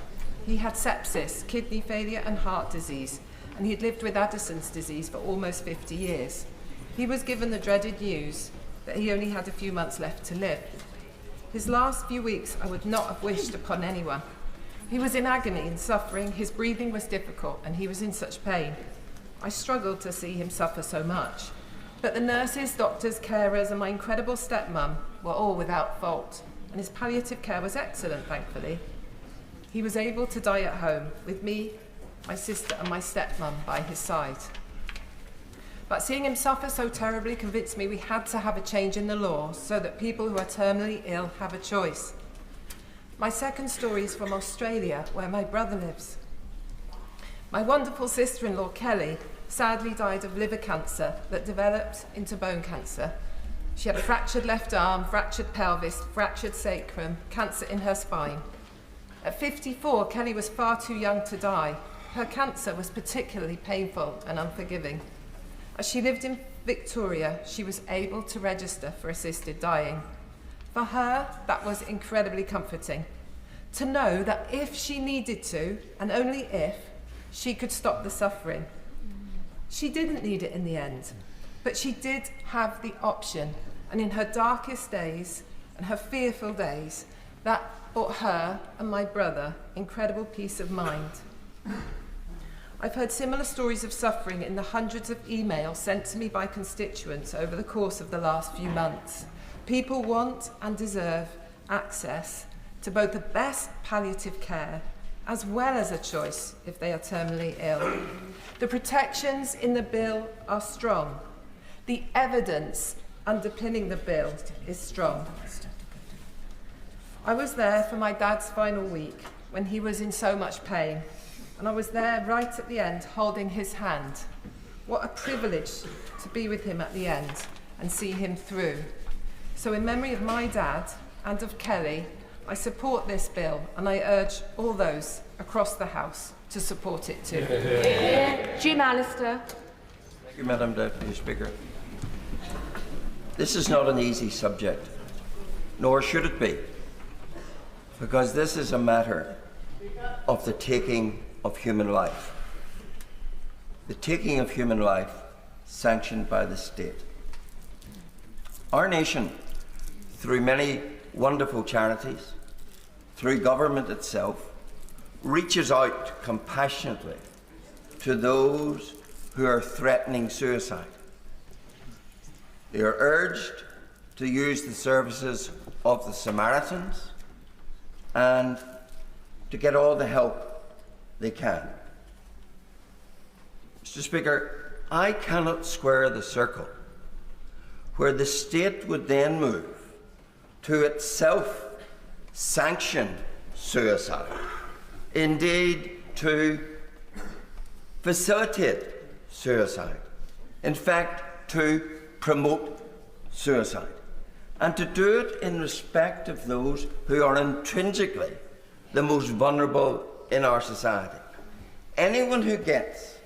He had sepsis, kidney failure and heart disease, and he'd lived with Addison's disease for almost 50 years. he was given the dreaded news that he only had a few months left to live. His last few weeks I would not have wished upon anyone. He was in agony and suffering, his breathing was difficult, and he was in such pain. I struggled to see him suffer so much. But the nurses, doctors, carers, and my incredible stepmum were all without fault, and his palliative care was excellent, thankfully. He was able to die at home with me, my sister, and my stepmum by his side. But seeing him suffer so terribly convinced me we had to have a change in the law so that people who are terminally ill have a choice. My second story is from Australia, where my brother lives. My wonderful sister-in-law, Kelly, sadly died of liver cancer that developed into bone cancer. She had a fractured left arm, fractured pelvis, fractured sacrum, cancer in her spine. At 54, Kelly was far too young to die. Her cancer was particularly painful and unforgiving. As she lived in Victoria, she was able to register for assisted dying. For her, that was incredibly comforting. To know that if she needed to, and only if, she could stop the suffering. She didn't need it in the end, but she did have the option. And in her darkest days and her fearful days, that brought her and my brother incredible peace of mind. I've heard similar stories of suffering in the hundreds of emails sent to me by constituents over the course of the last few months. People want and deserve access to both the best palliative care as well as a choice if they are terminally ill. The protections in the bill are strong. The evidence underpinning the bill is strong. I was there for my dad's final week when he was in so much pain, and I was there right at the end holding his hand. What a privilege to be with him at the end and see him through. So in memory of my dad and of Kelly, I support this bill, and I urge all those across the House to support it too. Jim Allister. Thank you, Madam Deputy Speaker. This is not an easy subject, nor should it be, because this is a matter of the taking of human life. The taking of human life sanctioned by the state. Our nation, through many wonderful charities, through government itself, reaches out compassionately to those who are threatening suicide. They are urged to use the services of the Samaritans and to get all the help they can. Mr. Speaker, I cannot square the circle where the state would then move to itself sanction suicide, indeed to facilitate suicide, in fact to promote suicide, and to do it in respect of those who are intrinsically the most vulnerable in our society. Anyone who gets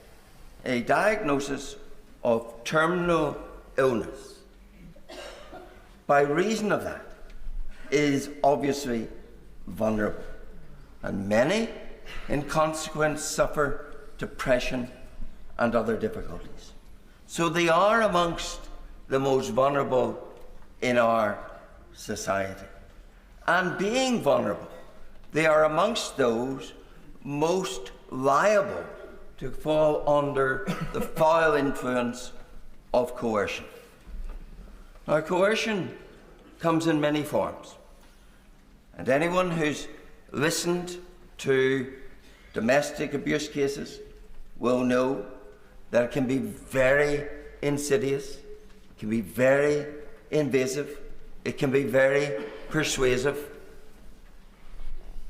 a diagnosis of terminal illness by reason of that is obviously vulnerable, and many in consequence suffer depression and other difficulties. So they are amongst the most vulnerable in our society. And being vulnerable, they are amongst those most liable to fall under the foul influence of coercion. Now, coercion comes in many forms, and anyone who's listened to domestic abuse cases will know that it can be very insidious, it can be very invasive, it can be very persuasive,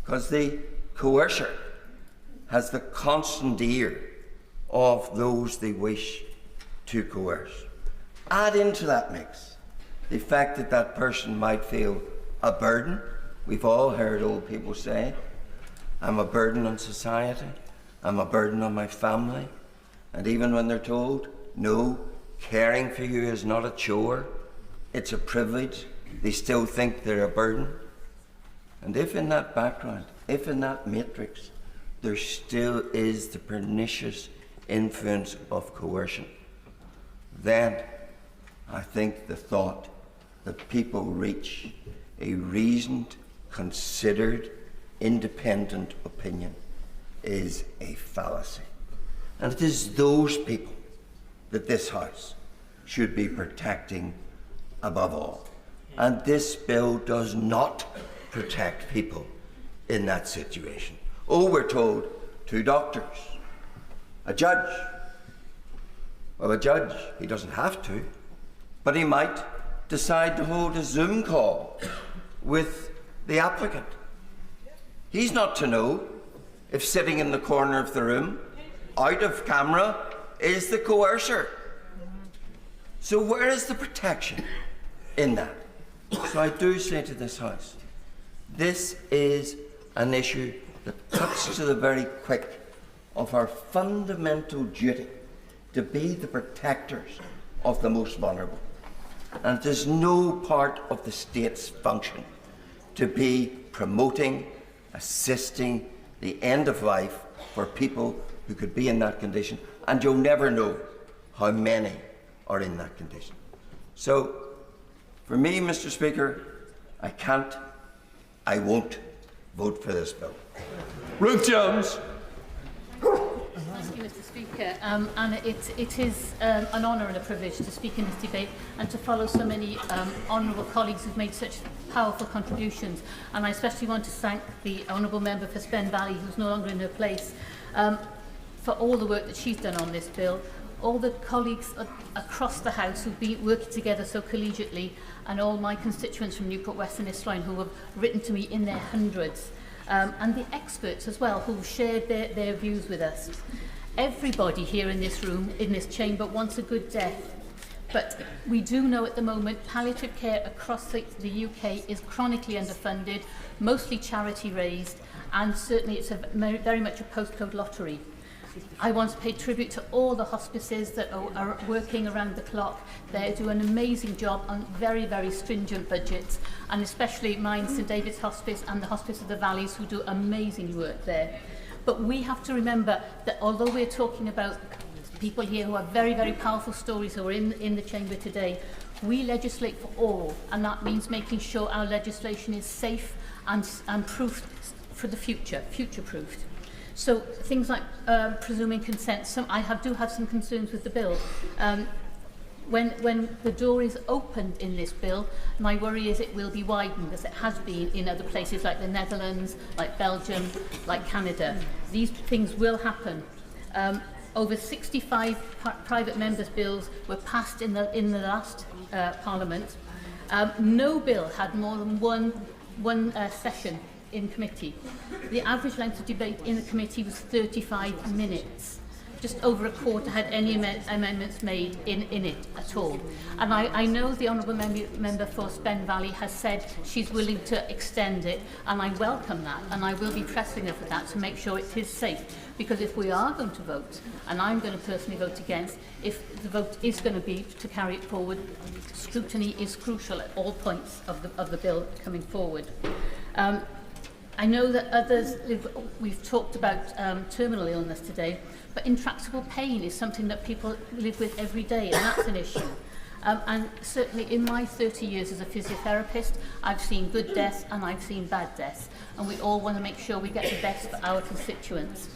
because the coercer has the constant ear of those they wish to coerce. Add into that mix the fact that that person might feel a burden. We've all heard old people say, I'm a burden on society, I'm a burden on my family. And even when they're told, no, caring for you is not a chore, it's a privilege, they still think they're a burden. And if in that background, if in that matrix, there still is the pernicious influence of coercion, then I think the thought that people reach a reasoned, considered, independent opinion is a fallacy. And it is those people that this House should be protecting above all. And this bill does not protect people in that situation. Oh, we're told 2 doctors, a judge. Well, a judge, he doesn't have to, but he might decide to hold a Zoom call with the applicant. He's not to know if sitting in the corner of the room, out of camera, is the coercer. So where is the protection in that? So I do say to this House, this is an issue that cuts to the very quick of our fundamental duty to be the protectors of the most vulnerable. And it is no part of the state's function to be promoting, assisting the end of life for people who could be in that condition, and you'll never know how many are in that condition. So, for me, Mr. Speaker, I can't, I won't vote for this bill. Ruth Jones. Thank you, Mr. Speaker. And it is an honour and a privilege to speak in this debate and to follow so many honourable colleagues who've made such powerful contributions. And I especially want to thank the honourable member for Spen Valley, who's no longer in her place, for all the work that she's done on this bill. All the colleagues across the House who've been working together so collegiately, and all my constituents from Newport West and Eastline who have written to me in their hundreds, and the experts as well who've shared their views with us. Everybody here in this room, in this chamber, wants a good death. But we do know at the moment palliative care across the UK is chronically underfunded, mostly charity raised, and certainly it's very much a postcode lottery. I want to pay tribute to all the hospices that are working around the clock. They do an amazing job on very, very stringent budgets, and especially mine, St David's Hospice and the Hospice of the Valleys, who do amazing work there. But we have to remember that although we're talking about people here who have very, very powerful stories who are in the chamber today, we legislate for all, and that means making sure our legislation is safe and proofed for the future, future-proofed. So things like presuming consent, I do have some concerns with the bill. When the door is opened in this bill, my worry is it will be widened, as it has been in other places like the Netherlands, like Belgium, like Canada. These things will happen. Over 65 private members' bills were passed in the last Parliament. No bill had more than one session in committee. The average length of debate in the committee was 35 minutes. Just over a quarter had any amendments made in it at all. And I know the Honourable Member for Spen Valley has said she's willing to extend it, and I welcome that, and I will be pressing her for that to make sure it is safe. Because if we are going to vote, and I'm going to personally vote against, if the vote is going to be to carry it forward, scrutiny is crucial at all points of the bill coming forward. I know that others, we've talked about terminal illness today, but intractable pain is something that people live with every day, and that's an issue. And certainly in my 30 years as a physiotherapist, I've seen good deaths and I've seen bad deaths, and we all want to make sure we get the best for our constituents.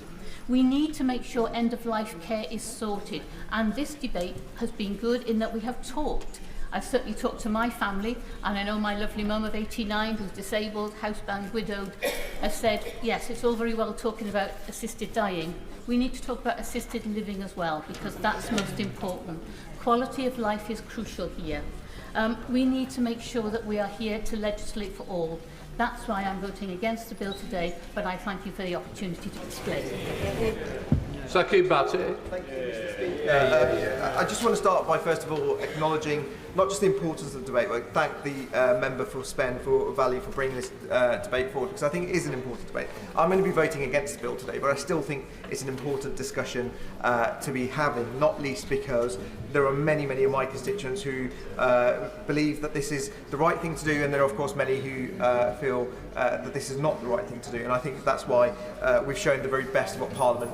We need to make sure end-of-life care is sorted, and this debate has been good in that we have talked. I've certainly talked to my family, and I know my lovely mum of 89, who's disabled, housebound, widowed, has said, yes, it's all very well talking about assisted dying. We need to talk about assisted living as well, because that's most important. Quality of life is crucial here. We need to make sure that we are here to legislate for all. That's why I'm voting against the bill today, but I thank you for the opportunity to explain. Sakib Bhatt. Thank you, Mr. Speaker. I just want to start by first of all acknowledging not just the importance of the debate, but thank the member for Spen Valley for bringing this debate forward, because I think it is an important debate. I'm going to be voting against the bill today, but I still think it's an important discussion to be having, not least because there are many, many of my constituents who believe that this is the right thing to do, and there are of course many who feel that this is not the right thing to do, and I think that's why we've shown the very best of what Parliament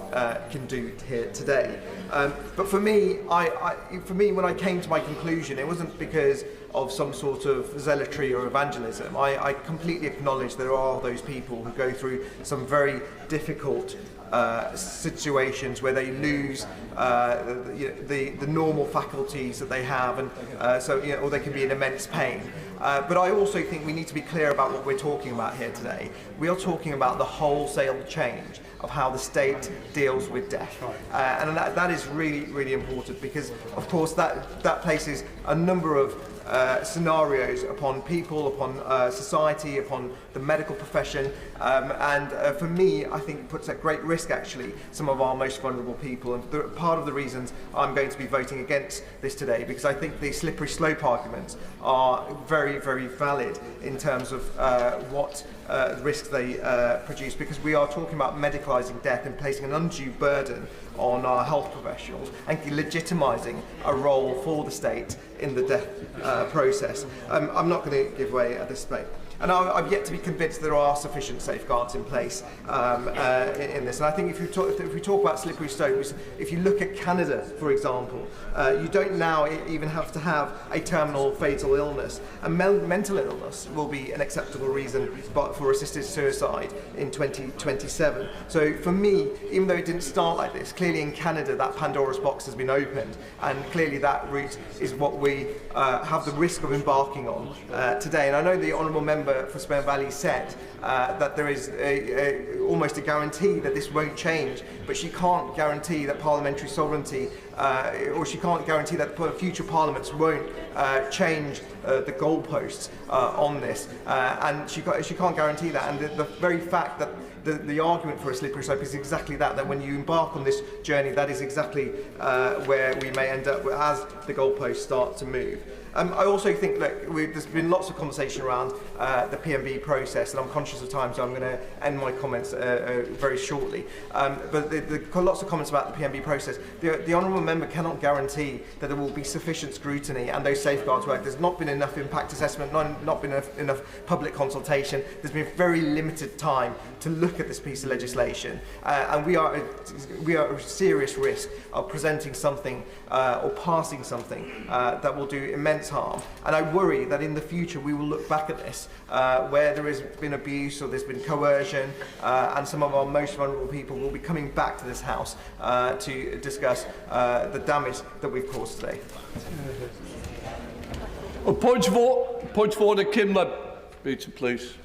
can do here today. But for me, when I came to my conclusion, it wasn't isn't because of some sort of zealotry or evangelism. I completely acknowledge there are those people who go through some very difficult situations where they lose the normal faculties that they have, and or they can be in immense pain. But I also think we need to be clear about what we're talking about here today. We are talking about the wholesale change of how the state deals with death, and that is really, really important, because of course that places a number of scenarios upon people, upon society, upon the medical profession, and for me, I think it puts at great risk actually some of our most vulnerable people. And part of the reasons I'm going to be voting against this today, because I think the slippery slope arguments are very, very valid in terms of what risks they produce, because we are talking about medicalising death and placing an undue burden on our health professionals and legitimising a role for the state in the death process. I'm not going to give way at this debate. And I've yet to be convinced there are sufficient safeguards in place in this. And I think if we talk about slippery slopes, if you look at Canada, for example, you don't now even have to have a terminal fatal illness. And mental illness will be an acceptable reason for assisted suicide in 2027. So for me, even though it didn't start like this, clearly in Canada that Pandora's box has been opened, and clearly that route is what we have the risk of embarking on today. And I know the Honourable Member for Spen Valley said that there is almost a guarantee that this won't change, but she can't guarantee that parliamentary sovereignty, or she can't guarantee that future parliaments won't change the goalposts on this, and she can't guarantee that. And the very fact that the argument for a slippery slope is exactly that when you embark on this journey, that is exactly where we may end up as the goalposts start to move. I also think that there's been lots of conversation around the PMB process, and I'm conscious of time, so I'm going to end my comments very shortly. But lots of comments about the PMB process. The Honourable Member cannot guarantee that there will be sufficient scrutiny and those safeguards work. There's not been enough impact assessment, not been enough public consultation. There's been very limited time to look at this piece of legislation, and we are at serious risk of presenting something or passing something that will do immense harm. And I worry that in the future we will look back at this where there has been abuse or there's been coercion, and some of our most vulnerable people will be coming back to this House to discuss the damage that we've caused today. Point of order, Kim Leadbeater, please.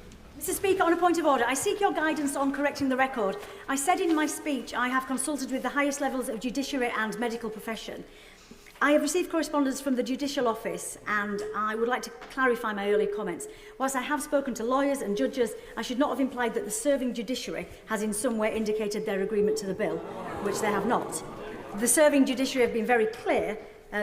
Mr. Speaker, on a point of order, I seek your guidance on correcting the record. I said in my speech I have consulted with the highest levels of judiciary and medical profession. I have received correspondence from the Judicial Office, and I would like to clarify my earlier comments. Whilst I have spoken to lawyers and judges, I should not have implied that the serving judiciary has in some way indicated their agreement to the bill, which they have not. The serving judiciary have been very clear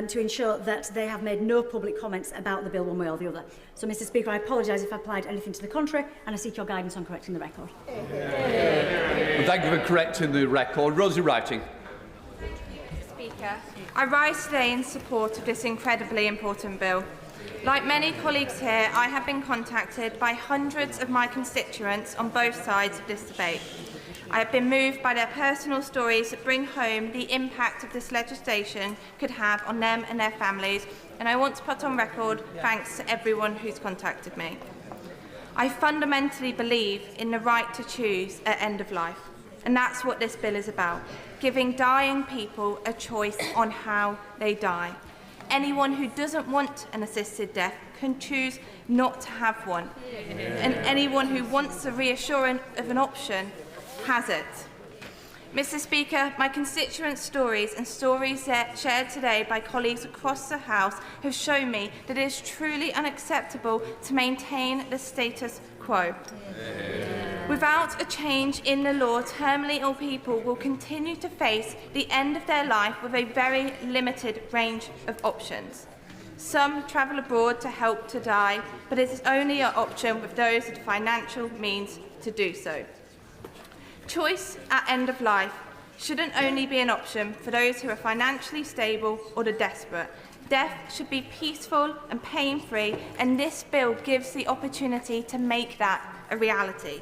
to ensure that they have made no public comments about the bill one way or the other. So, Mr. Speaker, I apologise if I applied anything to the contrary, and I seek your guidance on correcting the record. Well, thank you for correcting the record. Rosie Writing. Speaker, I rise today in support of this incredibly important bill. Like many colleagues here, I have been contacted by hundreds of my constituents on both sides of this debate. I have been moved by their personal stories that bring home the impact of this legislation could have on them and their families, and I want to put on record thanks to everyone who's contacted me. I fundamentally believe in the right to choose at end of life, and that's what this bill is about, giving dying people a choice on how they die. Anyone who doesn't want an assisted death can choose not to have one, and anyone who wants the reassurance of an option has it. Mr. Speaker, my constituents' stories and stories shared today by colleagues across the House have shown me that it is truly unacceptable to maintain the status quo. Without a change in the law, terminally ill people will continue to face the end of their life with a very limited range of options. Some travel abroad to help to die, but it is only an option with those with financial means to do so. Choice at end of life shouldn't only be an option for those who are financially stable or the desperate. Death should be peaceful and pain-free, and this bill gives the opportunity to make that a reality.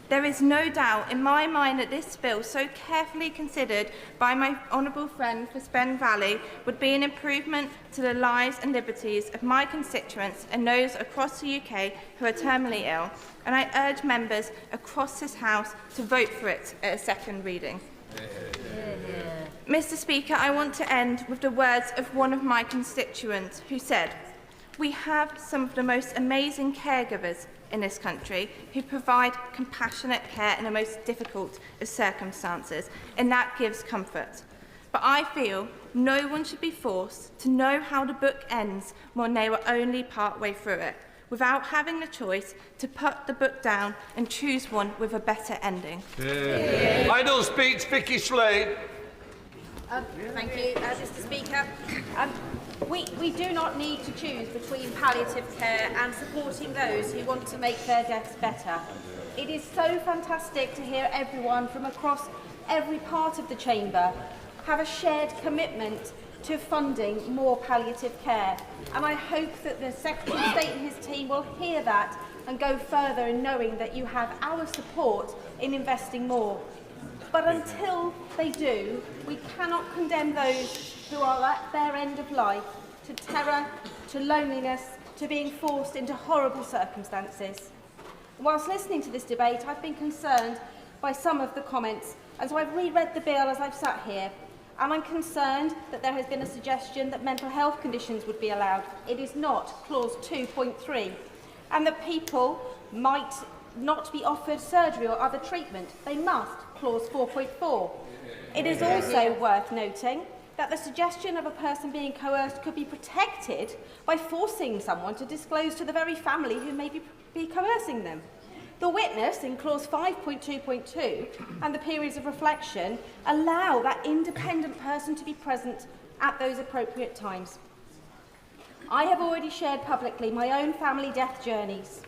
There is no doubt in my mind that this bill, so carefully considered by my honourable friend for Spen Valley, would be an improvement to the lives and liberties of my constituents and those across the UK who are terminally ill, and I urge members across this House to vote for it at a second reading. Mr. Speaker, I want to end with the words of one of my constituents who said, "We have some of the most amazing caregivers in this country who provide compassionate care in the most difficult of circumstances, and that gives comfort. But I feel no one should be forced to know how the book ends when they were only part way through it, without having the choice to put the book down and choose one with a better ending." Idle speech, Vicky Slade. Thank you, Mr. Speaker. We do not need to choose between palliative care and supporting those who want to make their deaths better. It is so fantastic to hear everyone from across every part of the chamber have a shared commitment to funding more palliative care. And I hope that the Secretary of State and his team will hear that and go further in knowing that you have our support in investing more. But until they do, we cannot condemn those who are at their end of life to terror, to loneliness, to being forced into horrible circumstances. Whilst listening to this debate, I've been concerned by some of the comments, and so I've reread the bill as I've sat here, and I'm concerned that there has been a suggestion that mental health conditions would be allowed. It is not clause 2.3, and that people might not be offered surgery or other treatment. They must, clause 4.4. It is also worth noting that the suggestion of a person being coerced could be protected by forcing someone to disclose to the very family who may be coercing them. The witness in clause 5.2.2 and the periods of reflection allow that independent person to be present at those appropriate times. I have already shared publicly my own family death journeys,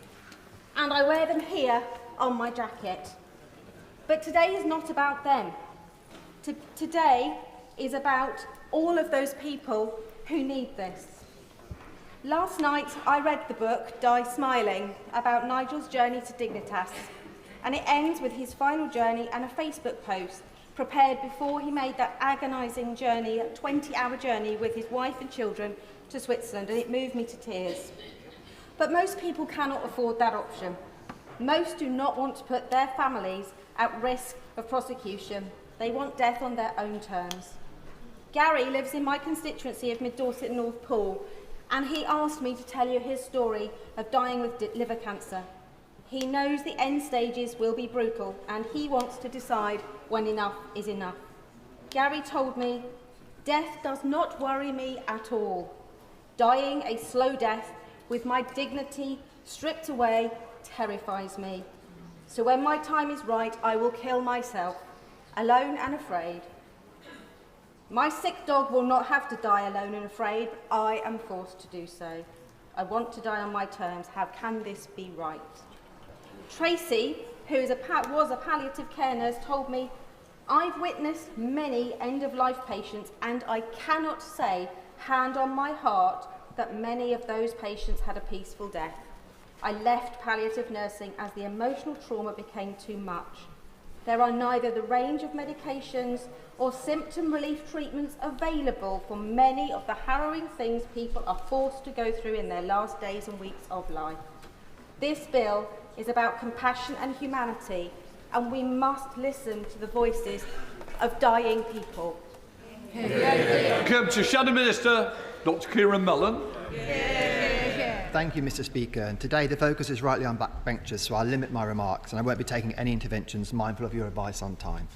and I wear them here on my jacket. But today is not about them. Today is about all of those people who need this. Last night I read the book Die Smiling about Nigel's journey to Dignitas, and it ends with his final journey and a Facebook post prepared before he made that agonising journey, a 20-hour journey with his wife and children to Switzerland, and it moved me to tears. But most people cannot afford that option. Most do not want to put their families at risk of prosecution. They want death on their own terms. Gary lives in my constituency of Mid Dorset and North Poole, and he asked me to tell you his story of dying with liver cancer. He knows the end stages will be brutal, and he wants to decide when enough is enough. Gary told me, "Death does not worry me at all. Dying a slow death with my dignity stripped away terrifies me. So when my time is right, I will kill myself, alone and afraid. My sick dog will not have to die alone and afraid, but I am forced to do so. I want to die on my terms. How can this be right?" Tracy, who was a palliative care nurse, told me, "I've witnessed many end-of-life patients, and I cannot say, hand on my heart, that many of those patients had a peaceful death. I left palliative nursing as the emotional trauma became too much. There are neither the range of medications or symptom relief treatments available for many of the harrowing things people are forced to go through in their last days and weeks of life. This bill is about compassion and humanity, and we must listen to the voices of dying people." Come to Shadow Minister, Dr. Kieran Mullen. Thank you, Mr. Speaker. And today the focus is rightly on backbenchers, so I'll limit my remarks and I won't be taking any interventions, mindful of your advice on time.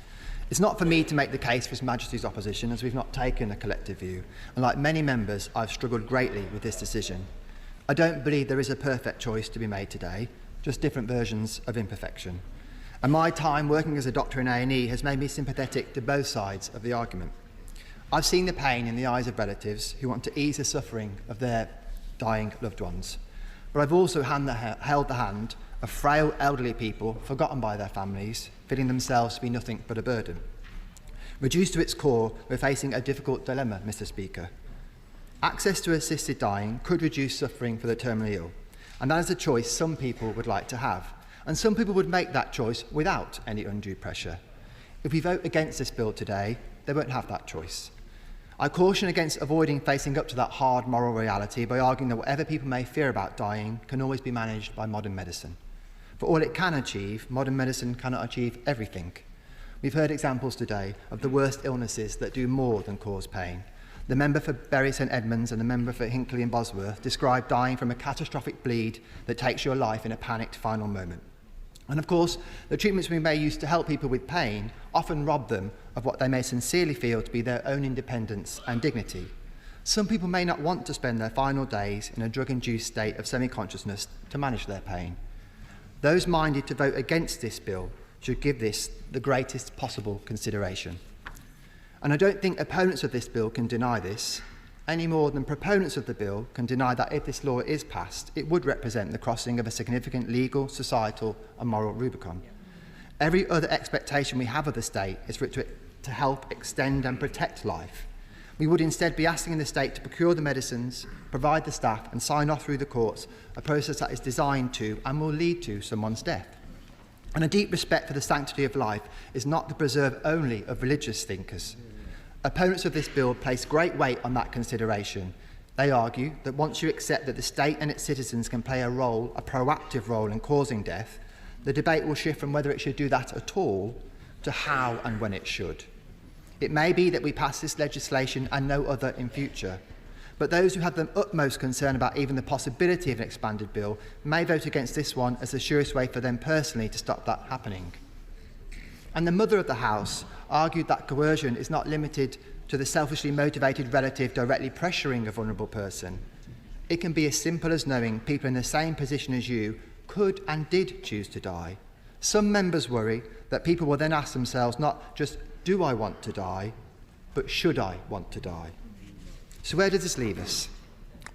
It's not for me to make the case for His Majesty's opposition, as we've not taken a collective view, and like many members, I've struggled greatly with this decision. I don't believe there is a perfect choice to be made today, just different versions of imperfection. And my time working as a doctor in A&E has made me sympathetic to both sides of the argument. I've seen the pain in the eyes of relatives who want to ease the suffering of their dying loved ones. But I've also held the hand of frail elderly people forgotten by their families, feeling themselves to be nothing but a burden. Reduced to its core, we're facing a difficult dilemma, Mr. Speaker. Access to assisted dying could reduce suffering for the terminally ill, and that is a choice some people would like to have. And some people would make that choice without any undue pressure. If we vote against this bill today, they won't have that choice. I caution against avoiding facing up to that hard moral reality by arguing that whatever people may fear about dying can always be managed by modern medicine. For all it can achieve, modern medicine cannot achieve everything. We've heard examples today of the worst illnesses that do more than cause pain. The member for Bury St Edmunds and the member for Hinckley and Bosworth described dying from a catastrophic bleed that takes your life in a panicked final moment. And of course, the treatments we may use to help people with pain often rob them of what they may sincerely feel to be their own independence and dignity. Some people may not want to spend their final days in a drug-induced state of semi-consciousness to manage their pain. Those minded to vote against this bill should give this the greatest possible consideration. And I don't think opponents of this bill can deny this, any more than proponents of the bill can deny that if this law is passed, it would represent the crossing of a significant legal, societal and moral Rubicon. Every other expectation we have of the state is for it to help extend and protect life. We would instead be asking the state to procure the medicines, provide the staff and sign off through the courts, a process that is designed to and will lead to someone's death. And a deep respect for the sanctity of life is not the preserve only of religious thinkers. Opponents of this bill place great weight on that consideration. They argue that once you accept that the state and its citizens can play a proactive role in causing death, the debate will shift from whether it should do that at all to how and when it should. It may be that we pass this legislation and no other in future, but those who have the utmost concern about even the possibility of an expanded bill may vote against this one as the surest way for them personally to stop that happening. And the mother of the House argued that coercion is not limited to the selfishly motivated relative directly pressuring a vulnerable person. It can be as simple as knowing people in the same position as you could and did choose to die. Some members worry that people will then ask themselves not just, do I want to die, but should I want to die? So where does this leave us?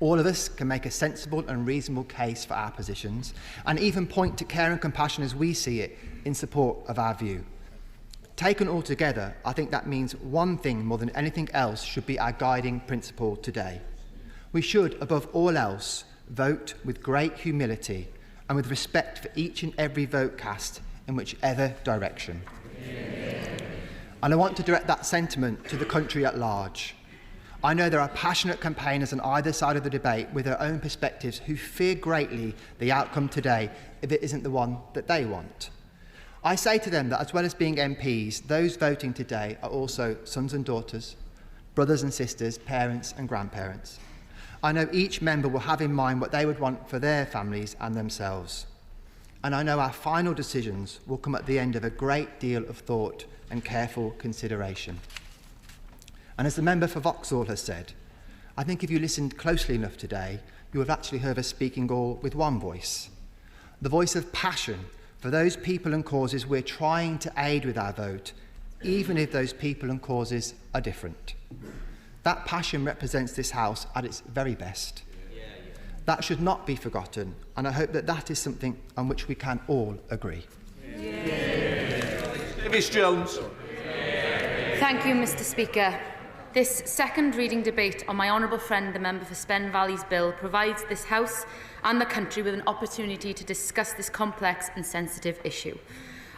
All of us can make a sensible and reasonable case for our positions and even point to care and compassion as we see it in support of our view. Taken all together, I think that means one thing more than anything else should be our guiding principle today. We should, above all else, vote with great humility and with respect for each and every vote cast in whichever direction. And I want to direct that sentiment to the country at large. I know there are passionate campaigners on either side of the debate with their own perspectives who fear greatly the outcome today if it isn't the one that they want. I say to them that as well as being MPs, those voting today are also sons and daughters, brothers and sisters, parents and grandparents. I know each member will have in mind what they would want for their families and themselves. And I know our final decisions will come at the end of a great deal of thought and careful consideration. And as the member for Vauxhall has said, I think if you listened closely enough today, you have actually heard us speaking all with one voice. The voice of passion for those people and causes we're trying to aid with our vote, even if those people and causes are different. That passion represents this House at its very best. That should not be forgotten, and I hope that that is something on which we can all agree. Davis Jones. Thank you, Mr. Speaker. This second reading debate on my honourable friend, the member for Spen Valley's bill, provides this House and the country with an opportunity to discuss this complex and sensitive issue.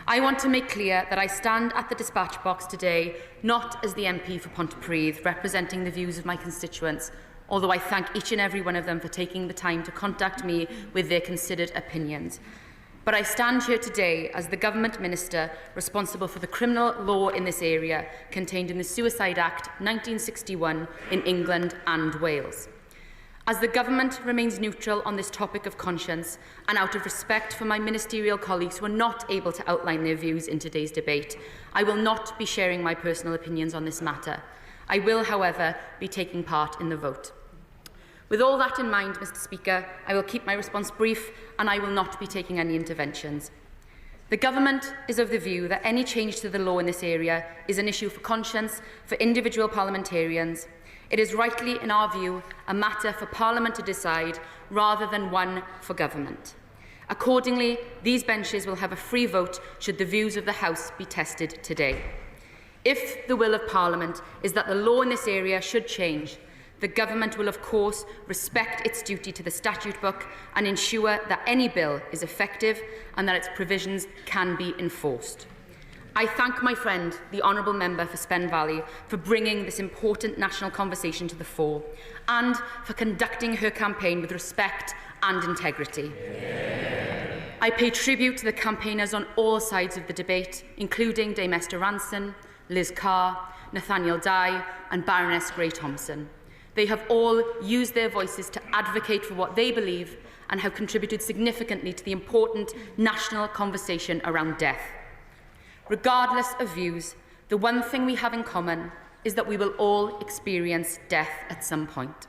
I want to make clear that I stand at the dispatch box today not as the MP for Pontypridd representing the views of my constituents, although I thank each and every one of them for taking the time to contact me with their considered opinions. But I stand here today as the Government Minister responsible for the criminal law in this area contained in the Suicide Act 1961 in England and Wales. As the Government remains neutral on this topic of conscience, and out of respect for my ministerial colleagues who are not able to outline their views in today's debate, I will not be sharing my personal opinions on this matter. I will, however, be taking part in the vote. With all that in mind, Mr. Speaker, I will keep my response brief and I will not be taking any interventions. The Government is of the view that any change to the law in this area is an issue for conscience for individual parliamentarians. It is rightly, in our view, a matter for Parliament to decide rather than one for Government. Accordingly, these benches will have a free vote should the views of the House be tested today. If the will of Parliament is that the law in this area should change, The Government will, of course, respect its duty to the statute book and ensure that any bill is effective and that its provisions can be enforced. I thank my friend, the Honourable Member for Spen Valley, for bringing this important national conversation to the fore and for conducting her campaign with respect and integrity. I pay tribute to the campaigners on all sides of the debate, including Dame Esther Ranson, Liz Carr, Nathaniel Dye and Baroness Gray Thompson. They have all used their voices to advocate for what they believe and have contributed significantly to the important national conversation around death. Regardless of views, the one thing we have in common is that we will all experience death at some point.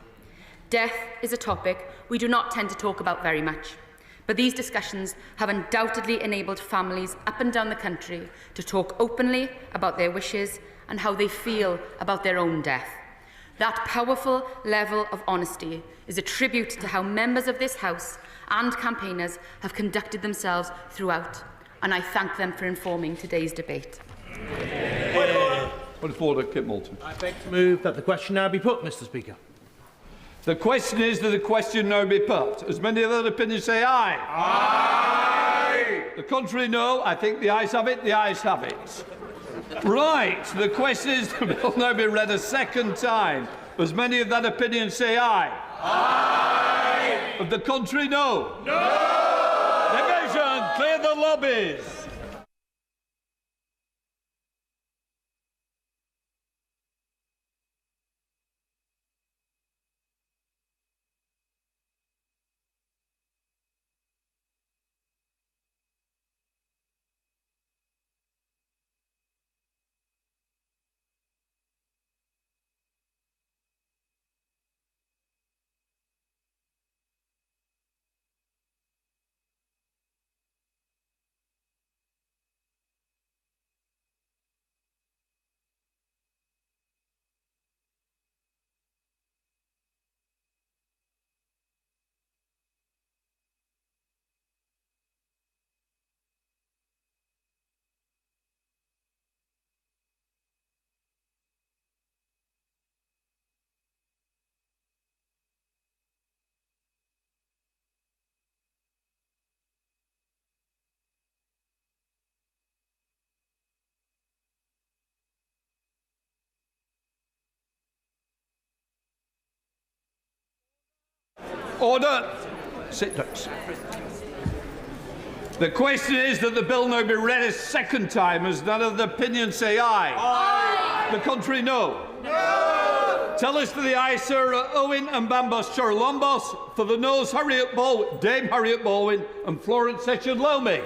Death is a topic we do not tend to talk about very much, but these discussions have undoubtedly enabled families up and down the country to talk openly about their wishes and how they feel about their own death. That powerful level of honesty is a tribute to how members of this House and campaigners have conducted themselves throughout, and I thank them for informing today's debate. Point of order, Kit Moulton. I beg to move that the question now be put, Mr. Speaker. The question is that the question now be put. As many other opinions say aye. Aye. The contrary, no. I think the ayes have it. The ayes have it. Right. The question is the bill now be read a second time. As many of that opinion say aye. Aye. Of the contrary, no. No. Division. Clear the lobbies. Order. Sit down. The question is that the bill now be read a second time, as none of the opinions say aye. Aye. The contrary, no. No. Tell us for the aye, Sir Owen and Bambos Chorlombos. For the noes, Dame Harriet Baldwin and Florence Session-Lomi.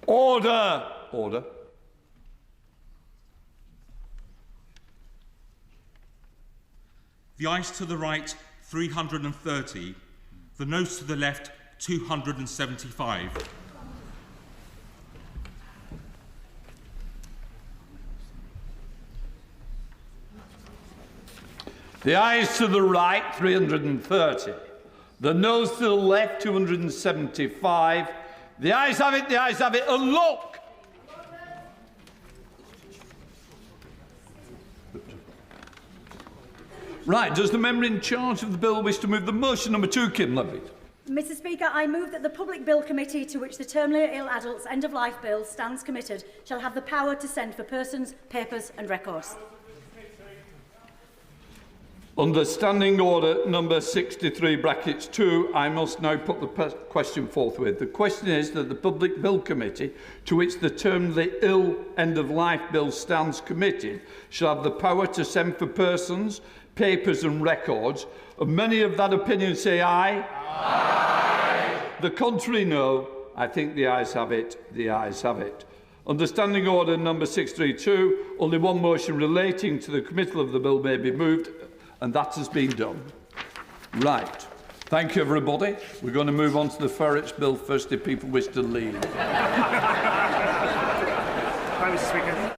Order! Order. The ayes to the right, 330. The noes to the left, 275. The ayes to the right, 330. The noes to the left, 275. The ayes have it, the ayes have it. And look! Right, does the member in charge of the bill wish to move the motion number 2, Kim Leadbeater? Mr Speaker, I move that the Public Bill Committee to which the Terminally Ill Adults End-of-Life Bill stands committed shall have the power to send for persons, papers and records. Under Standing Order number 63 brackets 2, I must now put the question forthwith. The question is that the Public Bill Committee, to which the Terminally Ill End-of-Life Bill stands committed, shall have the power to send for persons, papers and records. And many of that opinion say aye. Aye. The contrary, no. I think the ayes have it. The ayes have it. Under Standing Order number 632, only one motion relating to the committal of the bill may be moved, and that has been done. Right. Thank you, everybody. We're going to move on to the Ferrets Bill first, if people wish to leave. Thank you, Mr Speaker.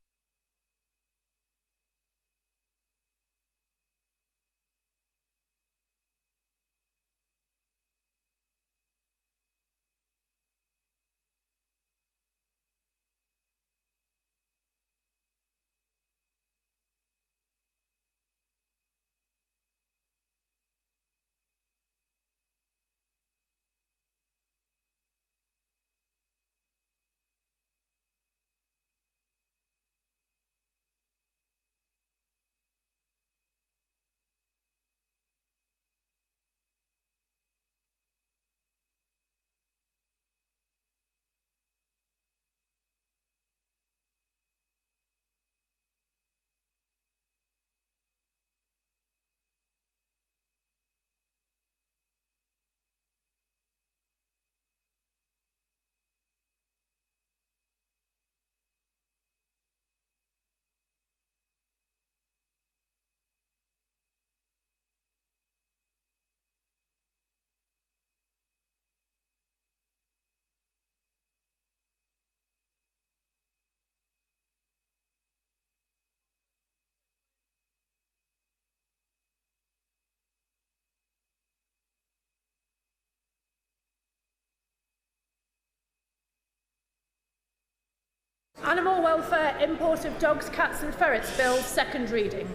Animal Welfare, Import of Dogs, Cats and Ferrets Bill, second reading.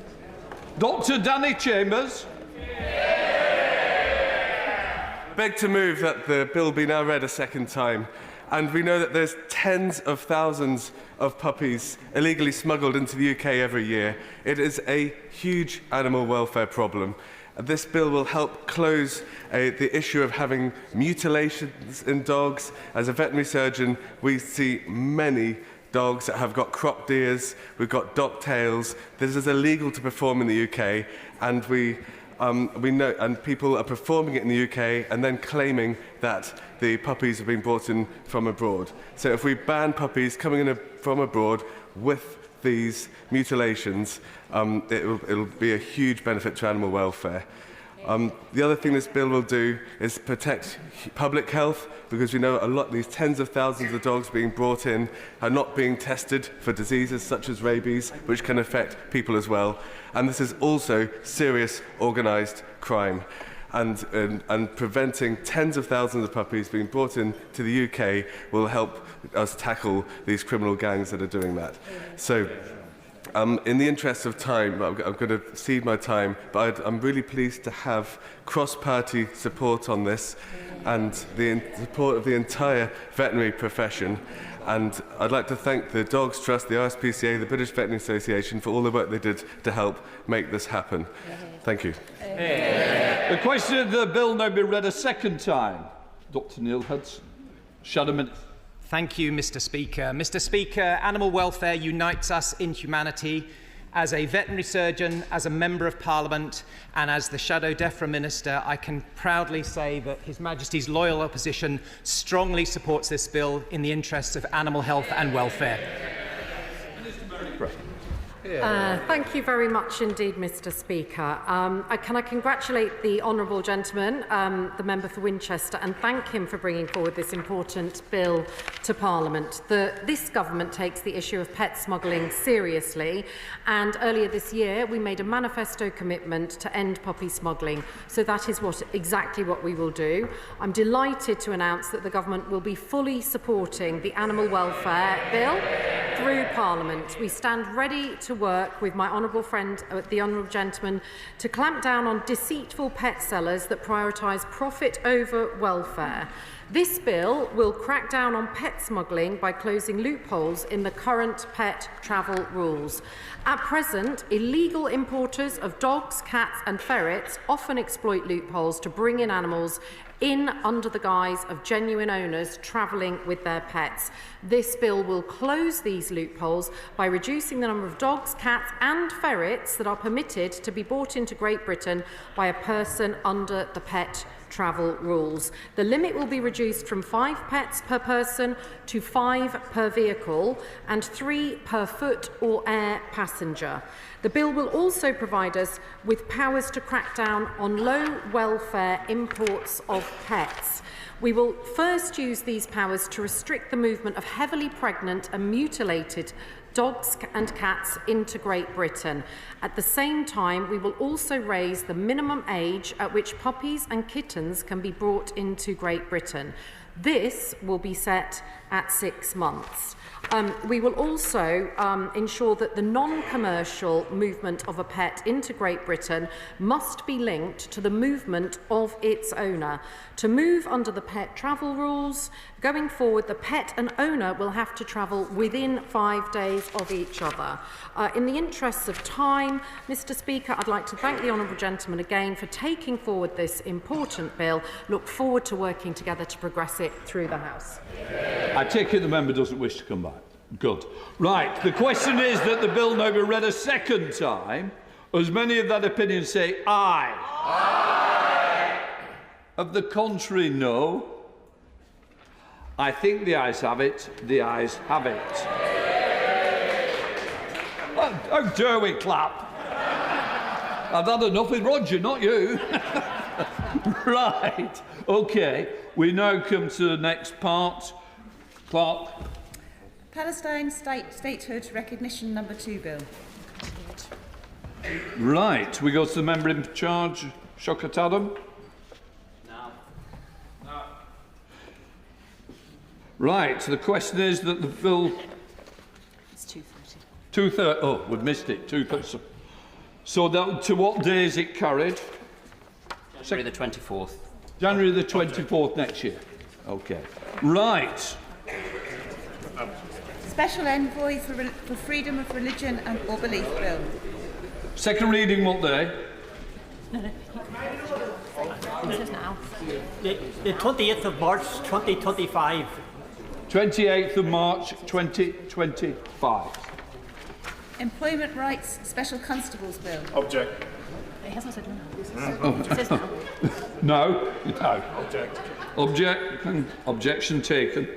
Dr Danny Chambers. Beg to move that the bill be now read a second time. And we know that there's tens of thousands of puppies illegally smuggled into the UK every year. It is a huge animal welfare problem. This bill will help close the issue of having mutilations in dogs. As a veterinary surgeon, we see many dogs that have got cropped ears, we've got dock tails. This is illegal to perform in the UK, and we know, and people are performing it in the UK and then claiming that the puppies have been brought in from abroad. So if we ban puppies coming in from abroad with these mutilations, it'll be a huge benefit to animal welfare. The other thing this bill will do is protect public health, because we know a lot of these tens of thousands of dogs being brought in are not being tested for diseases such as rabies, which can affect people as well. And this is also serious organised crime. And preventing tens of thousands of puppies being brought in to the UK will help us tackle these criminal gangs that are doing that. So, in the interest of time, I'm going to cede my time, but I'm really pleased to have cross-party support on this and the support of the entire veterinary profession. And I'd like to thank the Dogs Trust, the RSPCA, the British Veterinary Association for all the work they did to help make this happen. Thank you. The question of the bill now be read a second time. Dr Neil Hudson. Shadow Minister. Thank you, Mr Speaker. Mr Speaker, animal welfare unites us in humanity, As a veterinary surgeon, as a Member of Parliament and as the Shadow DEFRA Minister, I can proudly say that His Majesty's loyal opposition strongly supports this bill in the interests of animal health and welfare. Thank you very much indeed, Mr. Speaker. Can I congratulate the honourable gentleman, the member for Winchester, and thank him for bringing forward this important bill to Parliament. This government takes the issue of pet smuggling seriously, and earlier this year we made a manifesto commitment to end puppy smuggling. So that is exactly what we will do. I'm delighted to announce that the government will be fully supporting the animal welfare bill through Parliament. We stand ready to work with my honourable friend, the honourable gentleman, to clamp down on deceitful pet sellers that prioritise profit over welfare. This bill will crack down on pet smuggling by closing loopholes in the current pet travel rules. At present, illegal importers of dogs, cats and ferrets often exploit loopholes to bring in animals in under the guise of genuine owners travelling with their pets. This bill will close these loopholes by reducing the number of dogs, cats and ferrets that are permitted to be brought into Great Britain by a person under the pet travel rules. The limit will be reduced from 5 pets per person to 5 per vehicle and 3 per foot or air passenger. The bill will also provide us with powers to crack down on low welfare imports of pets. We will first use these powers to restrict the movement of heavily pregnant and mutilated dogs and cats into Great Britain. At the same time, we will also raise the minimum age at which puppies and kittens can be brought into Great Britain. This will be set at 6 months. We will also ensure that the non-commercial movement of a pet into Great Britain must be linked to the movement of its owner. To move under the pet travel rules, going forward, the pet and owner will have to travel within 5 days of each other. In the interests of time, Mr. Speaker, I'd like to thank the honourable gentleman again for taking forward this important bill. Look forward to working together to progress it through the House. I take it the member doesn't wish to come back. Good. Right, the question is that the bill now be read a second time. As many of that opinion say aye. Aye. Of the contrary, no. I think the ayes have it. The ayes have it. How dare we clap? I've had enough with Roger, not you. Right. OK. We now come to the next part. Clark. Palestine Statehood Recognition Number 2 Bill. Right, we go to the member in charge, Shaukat Adam. No. Right, the question is that the bill... It's 2:30. 2:30. Oh, we've missed it. 2:30. So that, to what day is it carried? January the 24th. January the 24th next year. OK. Right. Special Envoy for Freedom of Religion and or Belief Bill. Second reading what day? No. This is now. The 28th of March 2025. 28th of March 2025. Employment Rights Special Constables Bill. Object. It hasn't said no. It says no. No. No. Object. Objection taken.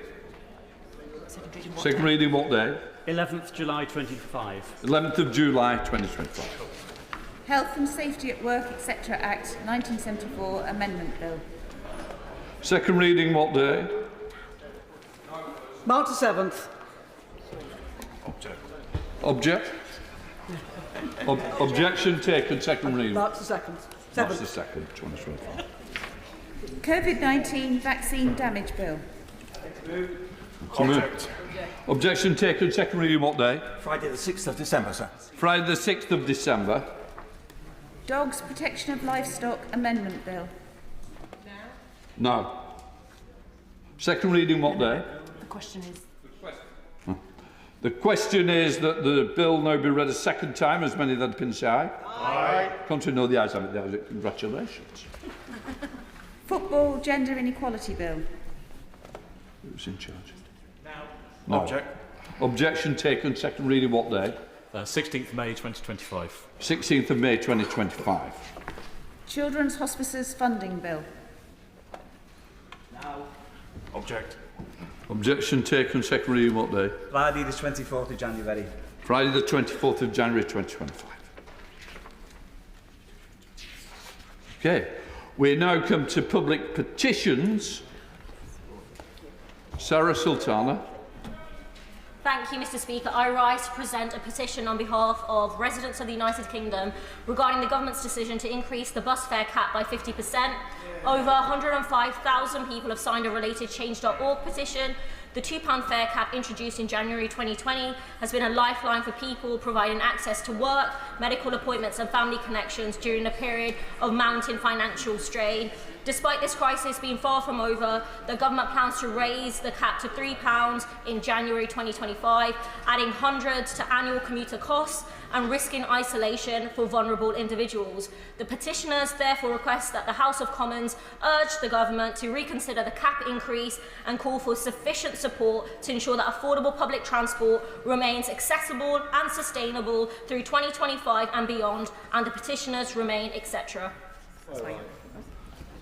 Second reading what day? 11th July 25. 11th of July 2025. Health and Safety at Work, etc. Act 1974 Amendment Bill. Second reading what day? March the 7th. Object. Objection taken. Second reading. March the 2nd. March the 2nd, 2025. COVID-19 Vaccine Damage Bill. Object. Objection taken. Second reading what day? Friday the 6th of December, sir. Friday the 6th of December. Dogs Protection of Livestock Amendment Bill. No. Second reading what day? The question is... The question is that the bill now be read a second time. As many that can say aye. Aye. Contrary, no, the ayes have it. The ayes have it. Congratulations. Football Gender Inequality Bill. Who's in charge? No. Object. Objection taken. Second reading what day? 16th May 2025. 16th of May 2025. Children's Hospices Funding Bill. Object. Objection taken. Second reading what day? Friday the 24th of January. Friday the 24th of January 2025. Okay. We now come to public petitions. Sarah Sultana. Thank you, Mr. Speaker. I rise to present a petition on behalf of residents of the United Kingdom regarding the government's decision to increase the bus fare cap by 50%. Over 105,000 people have signed a related change.org petition. The £2 fare cap introduced in January 2020 has been a lifeline for people, providing access to work, medical appointments and family connections during a period of mounting financial strain. Despite this crisis being far from over, the government plans to raise the cap to £3 in January 2025, adding hundreds to annual commuter costs and risking isolation for vulnerable individuals. The petitioners therefore request that the House of Commons urge the government to reconsider the cap increase and call for sufficient support to ensure that affordable public transport remains accessible and sustainable through 2025 and beyond, and the petitioners remain, etc.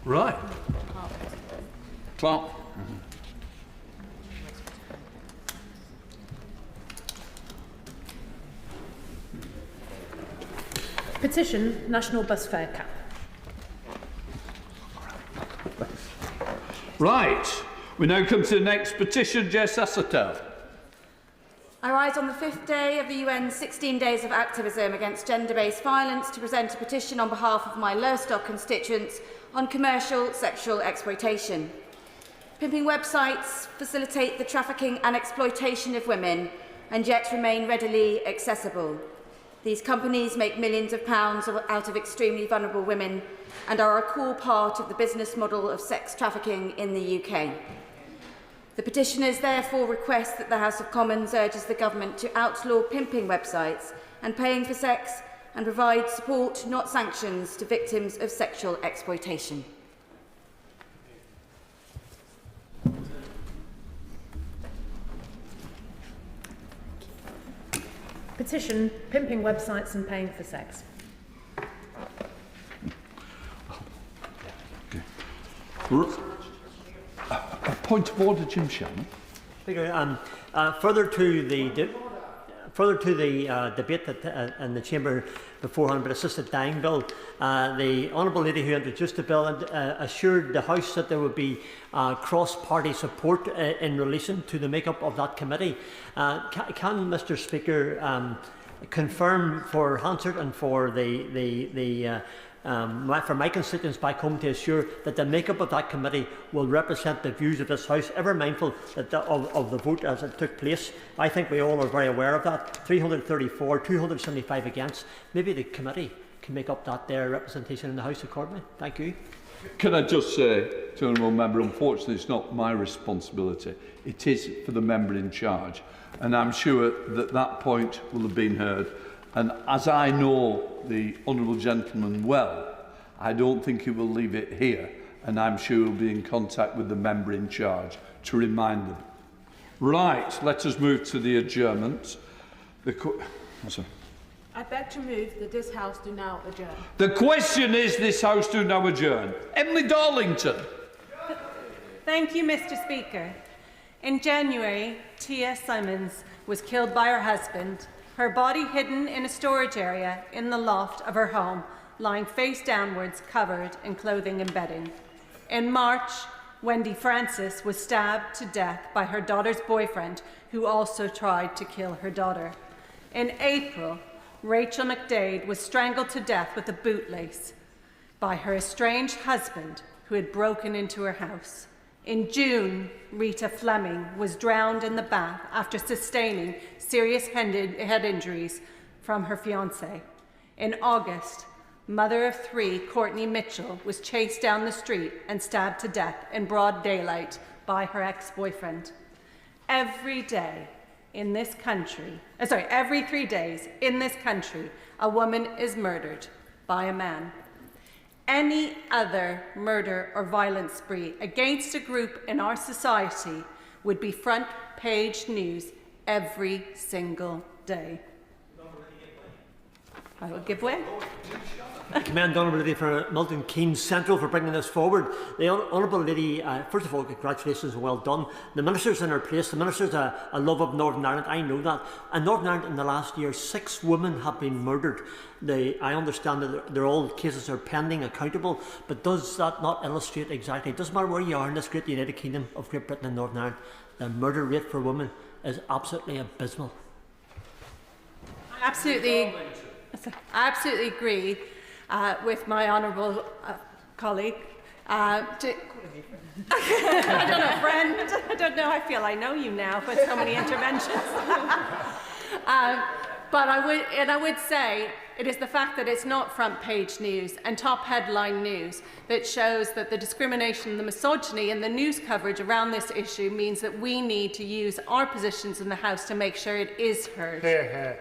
Right. Clark. Petition National Bus Fare Cap. Right. We now come to the next petition. Jess Assatel. I rise on the 5th day of the UN's 16 days of activism against gender-based violence to present a petition on behalf of my Lowestoft constituents on commercial sexual exploitation. Pimping websites facilitate the trafficking and exploitation of women and yet remain readily accessible. These companies make millions of pounds out of extremely vulnerable women and are a core part of the business model of sex trafficking in the UK. The petitioners therefore request that the House of Commons urges the government to outlaw pimping websites and paying for sex and provide support, not sanctions, to victims of sexual exploitation. Petition Pimping Websites and Paying for Sex. A point of order, Jim Shannon. Speaker, further to the debate that, in the chamber beforehand, but assisted dying bill, the honourable lady who introduced the bill assured the House that there would be cross-party support in relation to the make-up of that committee. Can Mr. Speaker confirm for Hansard and for for my constituents back home to assure that the make-up of that committee will represent the views of this House, ever mindful that of the vote as it took place? I think we all are very aware of that. 334, 275 against. Maybe the committee can make up that their representation in the House accordingly. Thank you. Can I just say to the honourable member, unfortunately it's not my responsibility. It is for the member in charge. And I'm sure that that point will have been heard. And as I know the honourable gentleman well, I don't think he will leave it here, and I'm sure he'll be in contact with the member in charge to remind them. Right, let us move to the adjournment. I beg to move that this House do now adjourn. The question is this House do now adjourn. Emily Darlington. Thank you, Mr. Speaker. In January, Tia Simons was killed by her husband, her body hidden in a storage area in the loft of her home, lying face downwards, covered in clothing and bedding. In March, Wendy Francis was stabbed to death by her daughter's boyfriend, who also tried to kill her daughter. In April, Rachel McDade was strangled to death with a bootlace by her estranged husband, who had broken into her house. In June, Rita Fleming was drowned in the bath after sustaining serious head injuries from her fiancé. In August, mother of three, Courtney Mitchell, was chased down the street and stabbed to death in broad daylight by her ex-boyfriend. Every 3 days in this country, a woman is murdered by a man. Any other murder or violence spree against a group in our society would be front page news every single day. I will give way. I commend the Honourable Lady for Milton Keynes Central for bringing this forward. The Honourable Lady, first of all, congratulations and well done. The Minister's in her place. The Minister's a love of Northern Ireland. I know that. And Northern Ireland in the last year, 6 women have been murdered. I understand that they're all cases are pending, accountable, but does that not illustrate exactly? It doesn't matter where you are in this great United Kingdom of Great Britain and Northern Ireland, the murder rate for women is absolutely abysmal. I absolutely agree with my honourable colleague. I don't know, friend. I don't know. I feel I know you now with so many interventions. But I would say it is the fact that it's not front page news and top headline news that shows that the discrimination and the misogyny and the news coverage around this issue means that we need to use our positions in the House to make sure it is heard.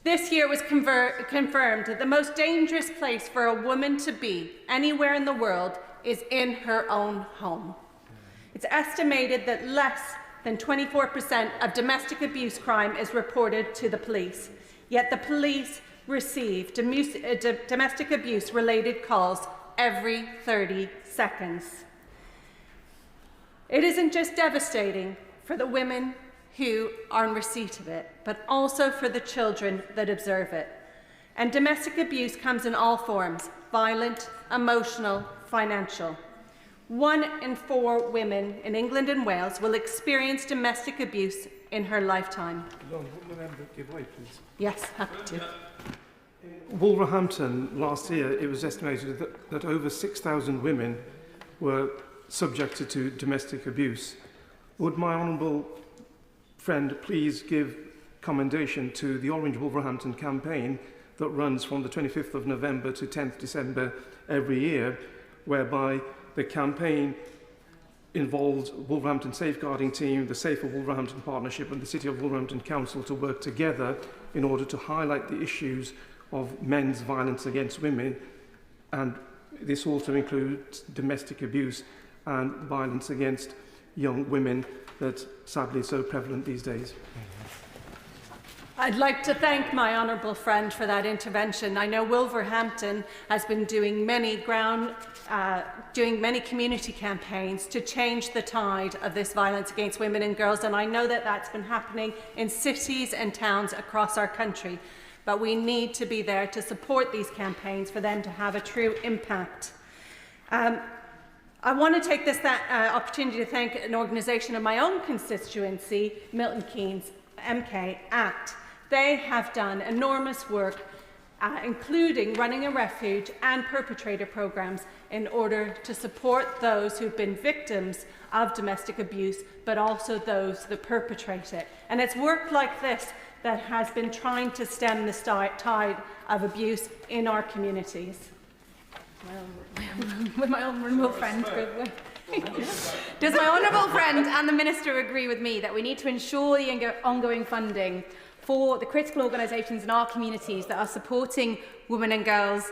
This year was confirmed that the most dangerous place for a woman to be anywhere in the world is in her own home. It's estimated that less than 24% of domestic abuse crime is reported to the police, yet the police receive domestic abuse-related calls every 30 seconds. It isn't just devastating for the women who are in receipt of it, but also for the children that observe it. And domestic abuse comes in all forms: violent, emotional, financial. 1 in 4 women in England and Wales will experience domestic abuse in her lifetime. Give way, please. Yes, happy to. Wolverhampton, last year, it was estimated that over 6,000 women were subjected to domestic abuse. Would my honourable friend please give commendation to the Orange Wolverhampton campaign that runs from the 25th of November to 10th December every year, whereby the campaign involves Wolverhampton Safeguarding Team, the Safer Wolverhampton Partnership and the City of Wolverhampton Council to work together in order to highlight the issues of men's violence against women, and this also includes domestic abuse and violence against young women that's sadly so prevalent these days. I'd like to thank my honourable friend for that intervention. I know Wolverhampton has been doing many community campaigns to change the tide of this violence against women and girls, and I know that that's been happening in cities and towns across our country. But we need to be there to support these campaigns for them to have a true impact. I want to take this opportunity to thank an organisation in my own constituency, Milton Keynes MK ACT. They have done enormous work, including running a refuge and perpetrator programs in order to support those who've been victims of domestic abuse, but also those that perpetrate it. And it's work like this that has been trying to stem the tide of abuse in our communities. With my honourable friend. Does my honourable friend and the Minister agree with me that we need to ensure the ongoing funding for the critical organisations in our communities that are supporting women and girls,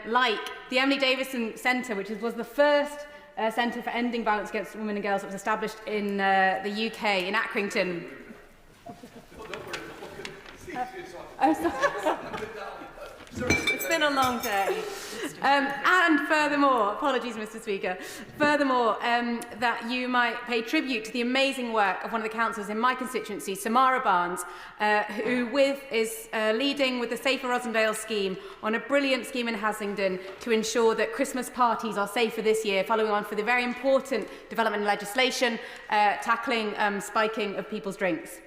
like the Emily Davison Centre, which was the first centre for ending violence against women and girls that was established in the UK, in Accrington? It's been a long day. And furthermore, apologies, Mr. Speaker, furthermore, that you might pay tribute to the amazing work of one of the councillors in my constituency, Samara Barnes, who is leading with the Safer Rosendale scheme on a brilliant scheme in Haslingden to ensure that Christmas parties are safer this year, following on for the very important development in legislation tackling spiking of people's drinks.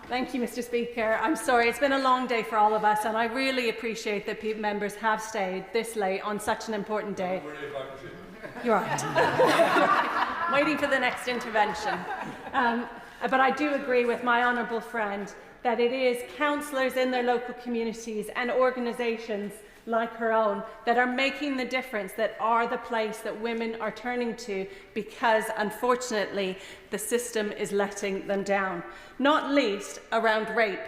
Thank you, Mr. Speaker. I'm sorry, it's been a long day for all of us, and I really appreciate that members have stayed this late on such an important day. You're right. Waiting for the next intervention. But I do agree with my honourable friend that it is councillors in their local communities and organisations like her own that are making the difference, that are the place that women are turning to, because unfortunately the system is letting them down, not least around rape.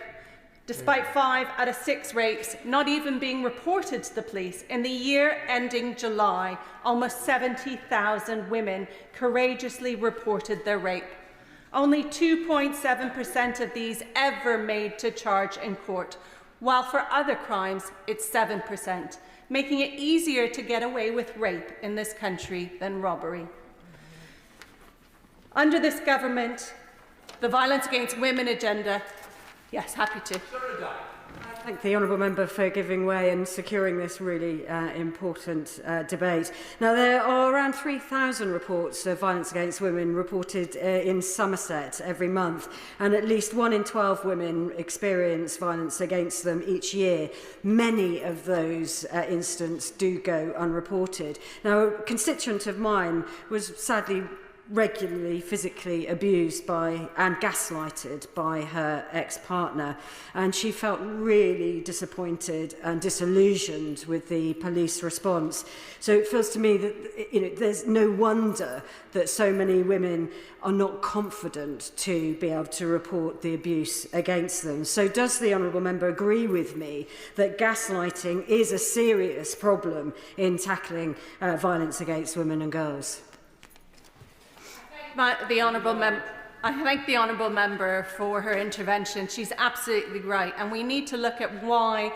Despite 5 out of 6 rapes not even being reported to the police, in the year ending July, almost 70,000 women courageously reported their rape. Only 2.7% of these ever made to charge in court, while for other crimes it's 7%, making it easier to get away with rape in this country than robbery. Under this government, the violence against women agenda, yes, happy to. I thank the honourable member for giving way and securing this really important debate. Now, there are around 3,000 reports of violence against women reported in Somerset every month, and at least 1 in 12 women experience violence against them each year. Many of those incidents do go unreported. Now, a constituent of mine was sadly regularly physically abused by and gaslighted by her ex-partner, and she felt really disappointed and disillusioned with the police response. So it feels to me that there's no wonder that so many women are not confident to be able to report the abuse against them. So does the honourable member agree with me that gaslighting is a serious problem in tackling violence against women and girls? I thank the honourable member for her intervention. She's absolutely right, and we need to look at why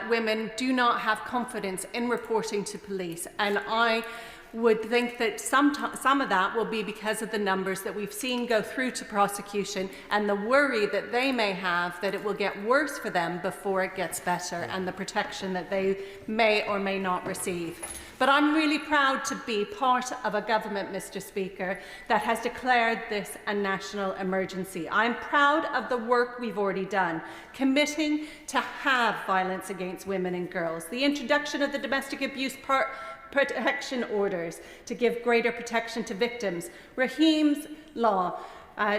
women do not have confidence in reporting to police. And I would think that some of that will be because of the numbers that we've seen go through to prosecution and the worry that they may have that it will get worse for them before it gets better, and the protection that they may or may not receive. But I'm really proud to be part of a government, Mr. Speaker, that has declared this a national emergency. I'm proud of the work we've already done, committing to have violence against women and girls, the introduction of the domestic abuse protection orders to give greater protection to victims, Rahim's law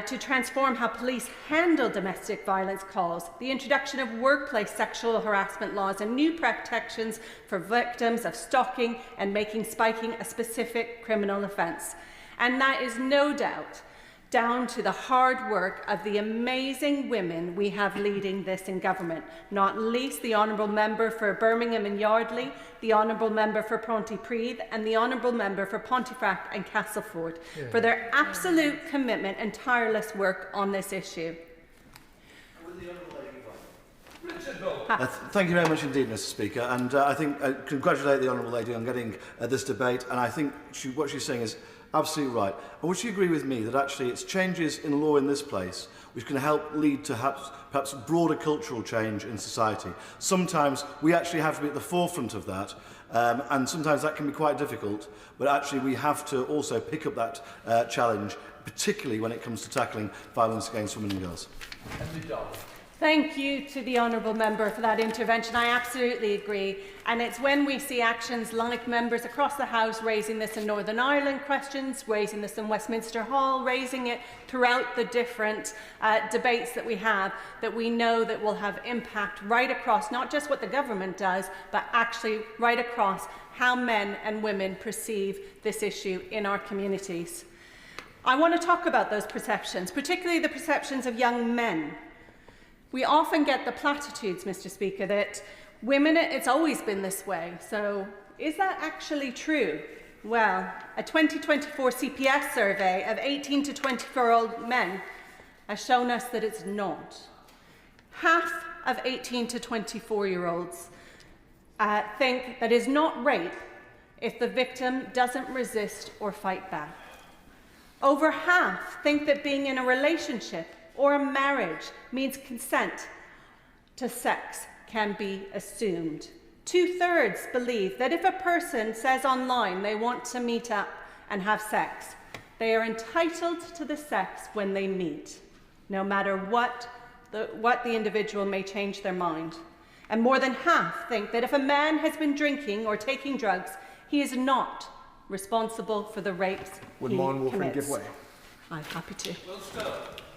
to transform how police handle domestic violence calls, the introduction of workplace sexual harassment laws and new protections for victims of stalking and making spiking a specific criminal offence. And that is no doubt down to the hard work of the amazing women we have leading this in government, not least the Honourable Member for Birmingham and Yardley, the Honourable Member for Pontypridd, and the Honourable Member for Pontefract and Castleford for their absolute commitment and tireless work on this issue. Thank you very much indeed, Mr. Speaker, and I think I congratulate the Honourable Lady on getting this debate, and I think what she's saying is absolutely right. And would she agree with me that actually it's changes in law in this place which can help lead to perhaps broader cultural change in society? Sometimes we actually have to be at the forefront of that, and sometimes that can be quite difficult, but actually we have to also pick up that challenge, particularly when it comes to tackling violence against women and girls. Thank you to the Honourable Member for that intervention. I absolutely agree. And it's when we see actions like members across the House raising this in Northern Ireland questions, raising this in Westminster Hall, raising it throughout the different debates that we have, that we know that will have impact right across not just what the government does, but actually right across how men and women perceive this issue in our communities. I want to talk about those perceptions, particularly the perceptions of young men. We often get the platitudes, Mr. Speaker, that women, it's always been this way. So is that actually true? Well, a 2024 CPS survey of 18 to 24-year-old men has shown us that it's not. Half of 18 to 24-year-olds think that it's not rape if the victim doesn't resist or fight back. Over half think that being in a relationship or a marriage means consent to sex can be assumed. 2/3 believe that if a person says online they want to meet up and have sex, they are entitled to the sex when they meet, no matter what the individual may change their mind. And more than half think that if a man has been drinking or taking drugs, he is not responsible for the rapes he commits. Give way? I'm happy to.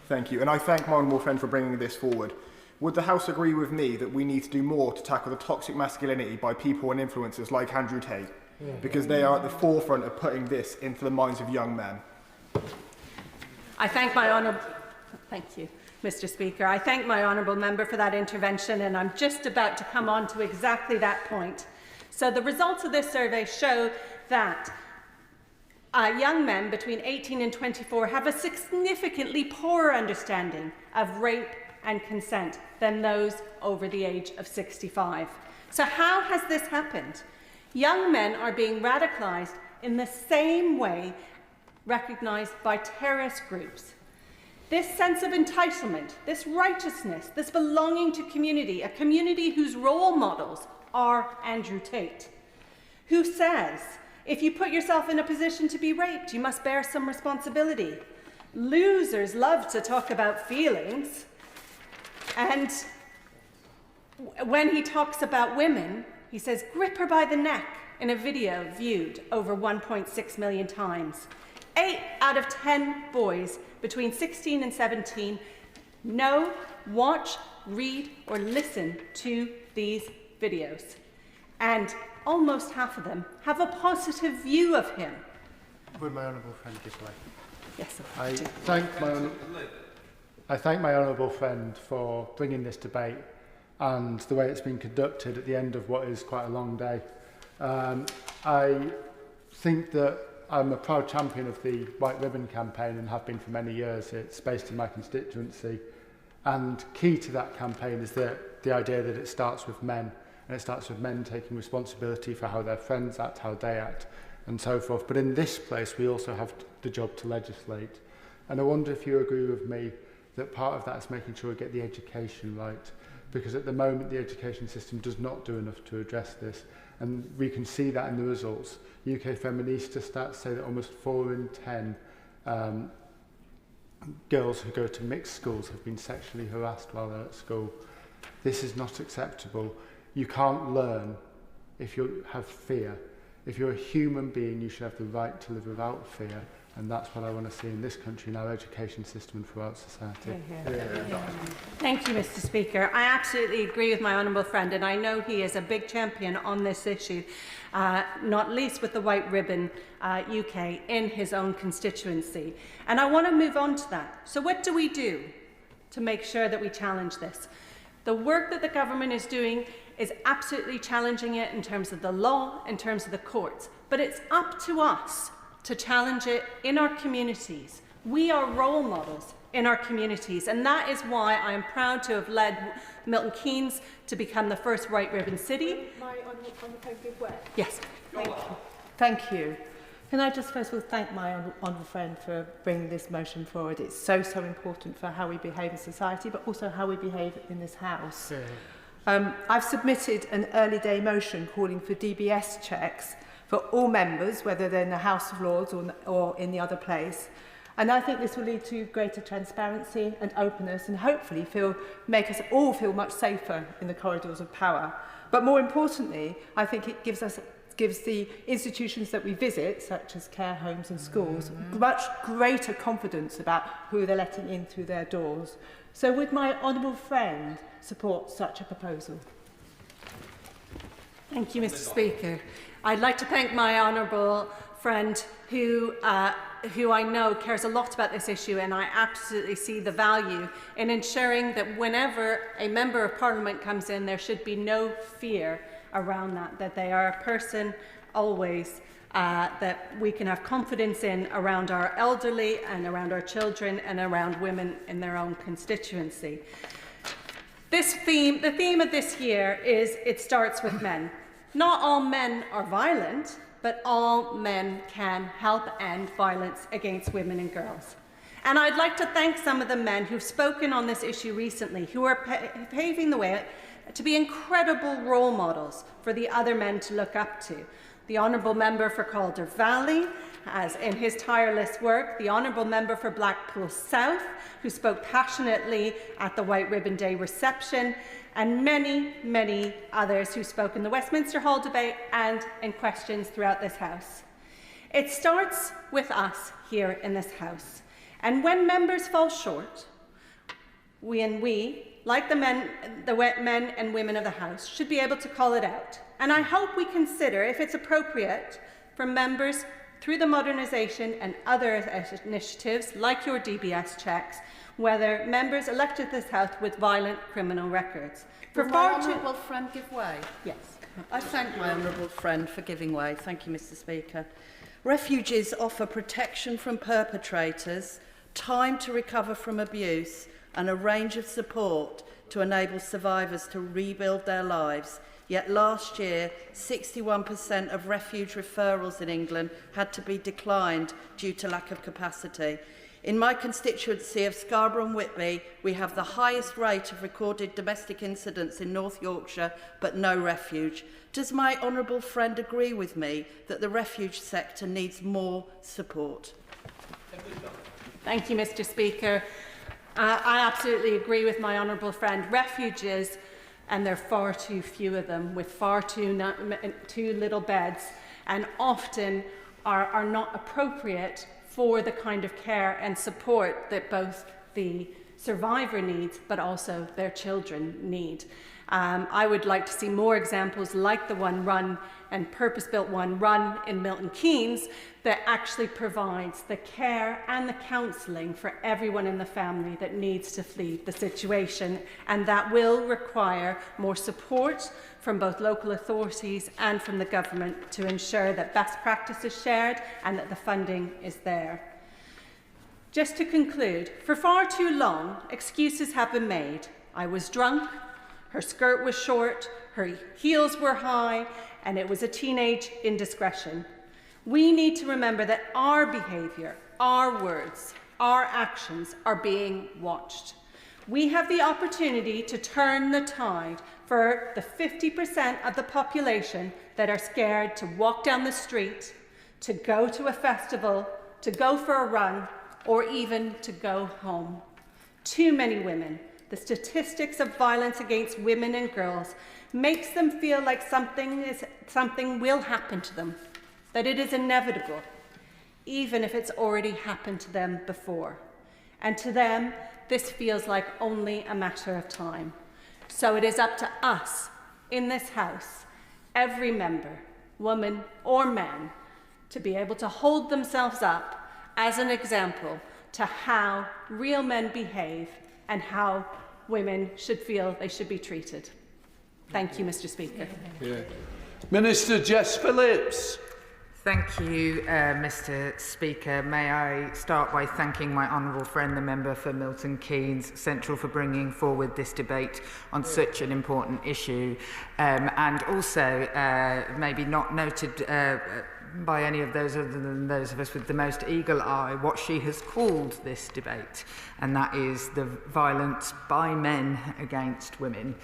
Thank you, and I thank my honourable friend for bringing this forward. Would the House agree with me that we need to do more to tackle the toxic masculinity by people and influencers like Andrew Tate? Because they are at the forefront of putting this into the minds of young men. I thank my honourable... Thank you, Mr. Speaker. I thank my honourable member for that intervention, and I'm just about to come on to exactly that point. So the results of this survey show that young men between 18 and 24 have a significantly poorer understanding of rape and consent than those over the age of 65. So how has this happened? Young men are being radicalised in the same way recognised by terrorist groups. This sense of entitlement, this righteousness, this belonging to community, a community whose role models are Andrew Tate, who says, if you put yourself in a position to be raped, you must bear some responsibility. Losers love to talk about feelings. And when he talks about women, he says, grip her by the neck in a video viewed over 1.6 million times. 8 out of 10 boys between 16 and 17 know, watch, read, or listen to these videos. And almost half of them have a positive view of him. Would my honourable friend give way? Yes, I thank my honourable friend for bringing this debate and the way it's been conducted at the end of what is quite a long day. I think that I'm a proud champion of the White Ribbon campaign and have been for many years. It's based in my constituency. And key to that campaign is the idea that it starts with men. And it starts with men taking responsibility for how their friends act, how they act, and so forth. But in this place, we also have the job to legislate. And I wonder if you agree with me that part of that is making sure we get the education right. Because at the moment, the education system does not do enough to address this. And we can see that in the results. UK Feminista stats say that almost 4 in 10 girls who go to mixed schools have been sexually harassed while they're at school. This is not acceptable. You can't learn if you have fear. If you're a human being, you should have the right to live without fear. And that's what I want to see in this country, in our education system and throughout society. Thank you, Mr. Speaker. I absolutely agree with my honourable friend, and I know he is a big champion on this issue, not least with the White Ribbon UK in his own constituency. And I want to move on to that. So what do we do to make sure that we challenge this? The work that the government is doing is absolutely challenging it in terms of the law, in terms of the courts. But it's up to us to challenge it in our communities. We are role models in our communities, and that is why I am proud to have led Milton Keynes to become the first White Ribbon city. Yes. Thank you. Can I just first of all thank my honourable friend for bringing this motion forward. It's so important for how we behave in society, but also how we behave in this House. I've submitted an early day motion calling for DBS checks for all members, whether they're in the House of Lords or in the other place. And I think this will lead to greater transparency and openness and hopefully make us all feel much safer in the corridors of power. But more importantly, I think it gives the institutions that we visit, such as care homes and schools, much greater confidence about who they're letting in through their doors. So would my honourable friend support such a proposal? Thank you, Mr. Speaker. I'd like to thank my honourable friend who I know cares a lot about this issue, and I absolutely see the value in ensuring that whenever a Member of Parliament comes in, there should be no fear around that they are a person always that we can have confidence in around our elderly and around our children and around women in their own constituency. The theme of this year is It Starts With Men. Not all men are violent, but all men can help end violence against women and girls. And I'd like to thank some of the men who've spoken on this issue recently, who are paving the way to be incredible role models for the other men to look up to. The Honourable Member for Calder Valley, as in his tireless work, the Honourable Member for Blackpool South, who spoke passionately at the White Ribbon Day reception, and many, many others who spoke in the Westminster Hall debate and in questions throughout this House. It starts with us here in this House. And when members fall short, we, like the men and women of the House, should be able to call it out. And I hope we consider, if it's appropriate, for members through the modernisation and other initiatives, like your DBS checks, whether members elected this House with violent criminal records. Would my honourable friend give way? Yes. I thank my honourable friend for giving way. Thank you, Mr. Speaker. Refuges offer protection from perpetrators, time to recover from abuse, and a range of support to enable survivors to rebuild their lives. Yet last year, 61% of refuge referrals in England had to be declined due to lack of capacity. In my constituency of Scarborough and Whitby, we have the highest rate of recorded domestic incidents in North Yorkshire, but no refuge. Does my honourable friend agree with me that the refuge sector needs more support? Thank you, Mr. Speaker. I absolutely agree with my honourable friend. Refuges, and there are far too few of them, with far too little beds, and often are not appropriate for the kind of care and support that both the survivor needs, but also their children need. I would like to see more examples like the one run and purpose-built one run in Milton Keynes that actually provides the care and the counselling for everyone in the family that needs to flee the situation, and that will require more support from both local authorities and from the government to ensure that best practice is shared and that the funding is there. Just to conclude, for far too long, excuses have been made. I was drunk, her skirt was short, her heels were high, and it was a teenage indiscretion. We need to remember that our behaviour, our words, our actions are being watched. We have the opportunity to turn the tide for the 50% of the population that are scared to walk down the street, to go to a festival, to go for a run, or even to go home. Too many women, the statistics of violence against women and girls makes them feel like something will happen to them, that it is inevitable, even if it's already happened to them before. And to them, this feels like only a matter of time. So it is up to us in this House, every member, woman or man, to be able to hold themselves up as an example to how real men behave and how women should feel they should be treated. Thank you, Mr. Speaker. Yeah. Minister Jess Phillips. Thank you, Mr. Speaker. May I start by thanking my honourable friend, the member for Milton Keynes Central, for bringing forward this debate on such an important issue, and also maybe not noted by any of those other than those of us with the most eagle eye what she has called this debate, and that is the violence by men against women.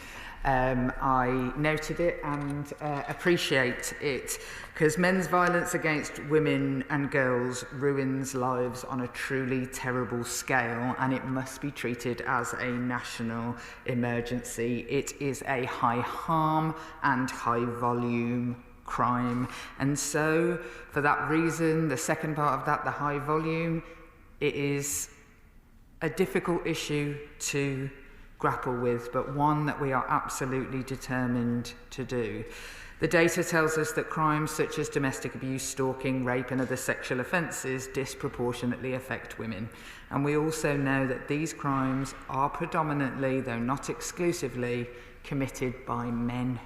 I noted it and appreciate it, because men's violence against women and girls ruins lives on a truly terrible scale, and it must be treated as a national emergency. It is a high harm and high volume crime, and so for that reason, the second part of that, the high volume, it is a difficult issue to grapple with, but one that we are absolutely determined to do. The data tells us that crimes such as domestic abuse, stalking, rape and other sexual offences disproportionately affect women. And we also know that these crimes are predominantly, though not exclusively, committed by men.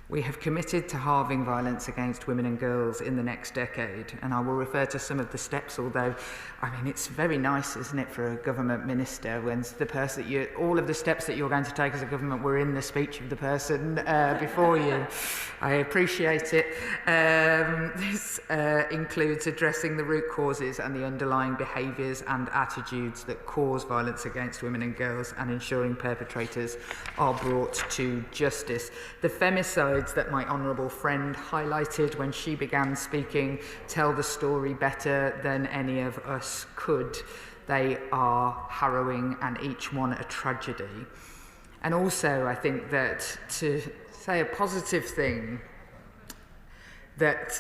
We have committed to halving violence against women and girls in the next decade, and I will refer to some of the steps, although, I mean, it's very nice, isn't it, for a government minister when the person all of the steps that you're going to take as a government were in the speech of the person before you. I appreciate it. This includes addressing the root causes and the underlying behaviours and attitudes that cause violence against women and girls, and ensuring perpetrators are brought to justice. The femicide that my honourable friend highlighted when she began speaking tell the story better than any of us could. They are harrowing and each one a tragedy. And also, I think that to say a positive thing, that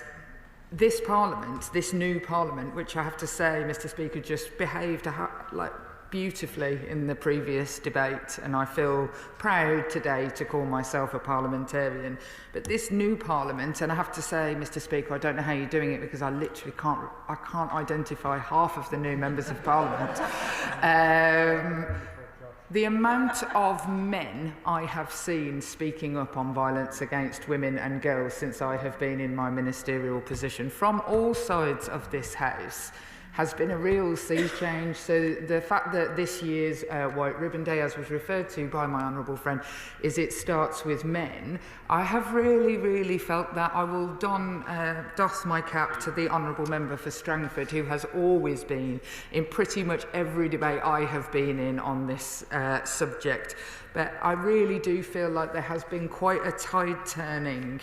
this Parliament, this new Parliament, which I have to say, Mr. Speaker, just behaved like beautifully in the previous debate, and I feel proud today to call myself a parliamentarian. But this new Parliament, and I have to say, Mr. Speaker, I don't know how you're doing it, because I literally can't identify half of the new members of Parliament. The amount of men I have seen speaking up on violence against women and girls since I have been in my ministerial position from all sides of this House has been a real sea change. So the fact that this year's White Ribbon Day, as was referred to by my honourable friend, is it starts with men, I have really felt that. I will doff my cap to the honourable member for Strangford, who has always been in pretty much every debate I have been in on this subject. But I really do feel like there has been quite a tide turning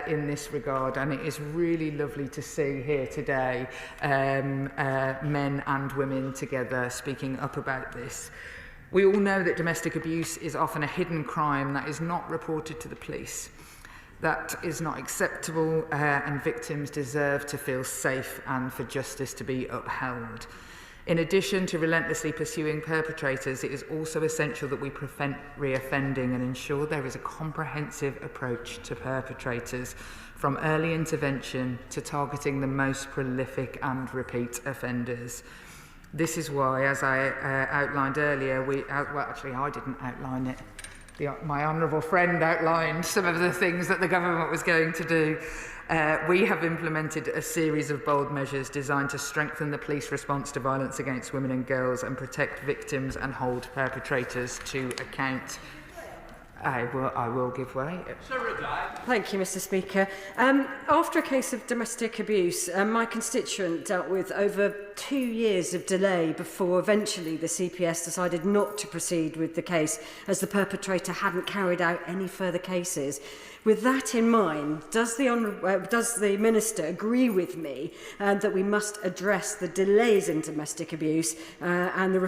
in this regard, and it is really lovely to see here today men and women together speaking up about this. We all know that domestic abuse is often a hidden crime that is not reported to the police. That is not acceptable, and victims deserve to feel safe and for justice to be upheld. In addition to relentlessly pursuing perpetrators, it is also essential that we prevent reoffending and ensure there is a comprehensive approach to perpetrators, from early intervention to targeting the most prolific and repeat offenders. This is why, as I outlined earlier, I didn't outline it. My honourable friend outlined some of the things that the government was going to do. We have implemented a series of bold measures designed to strengthen the police response to violence against women and girls and protect victims and hold perpetrators to account. I will give way. Thank you, Mr. Speaker. After a case of domestic abuse, my constituent dealt with over 2 years of delay before eventually the CPS decided not to proceed with the case, as the perpetrator hadn't carried out any further cases. With that in mind, does the Minister agree with me that we must address the delays in domestic abuse and the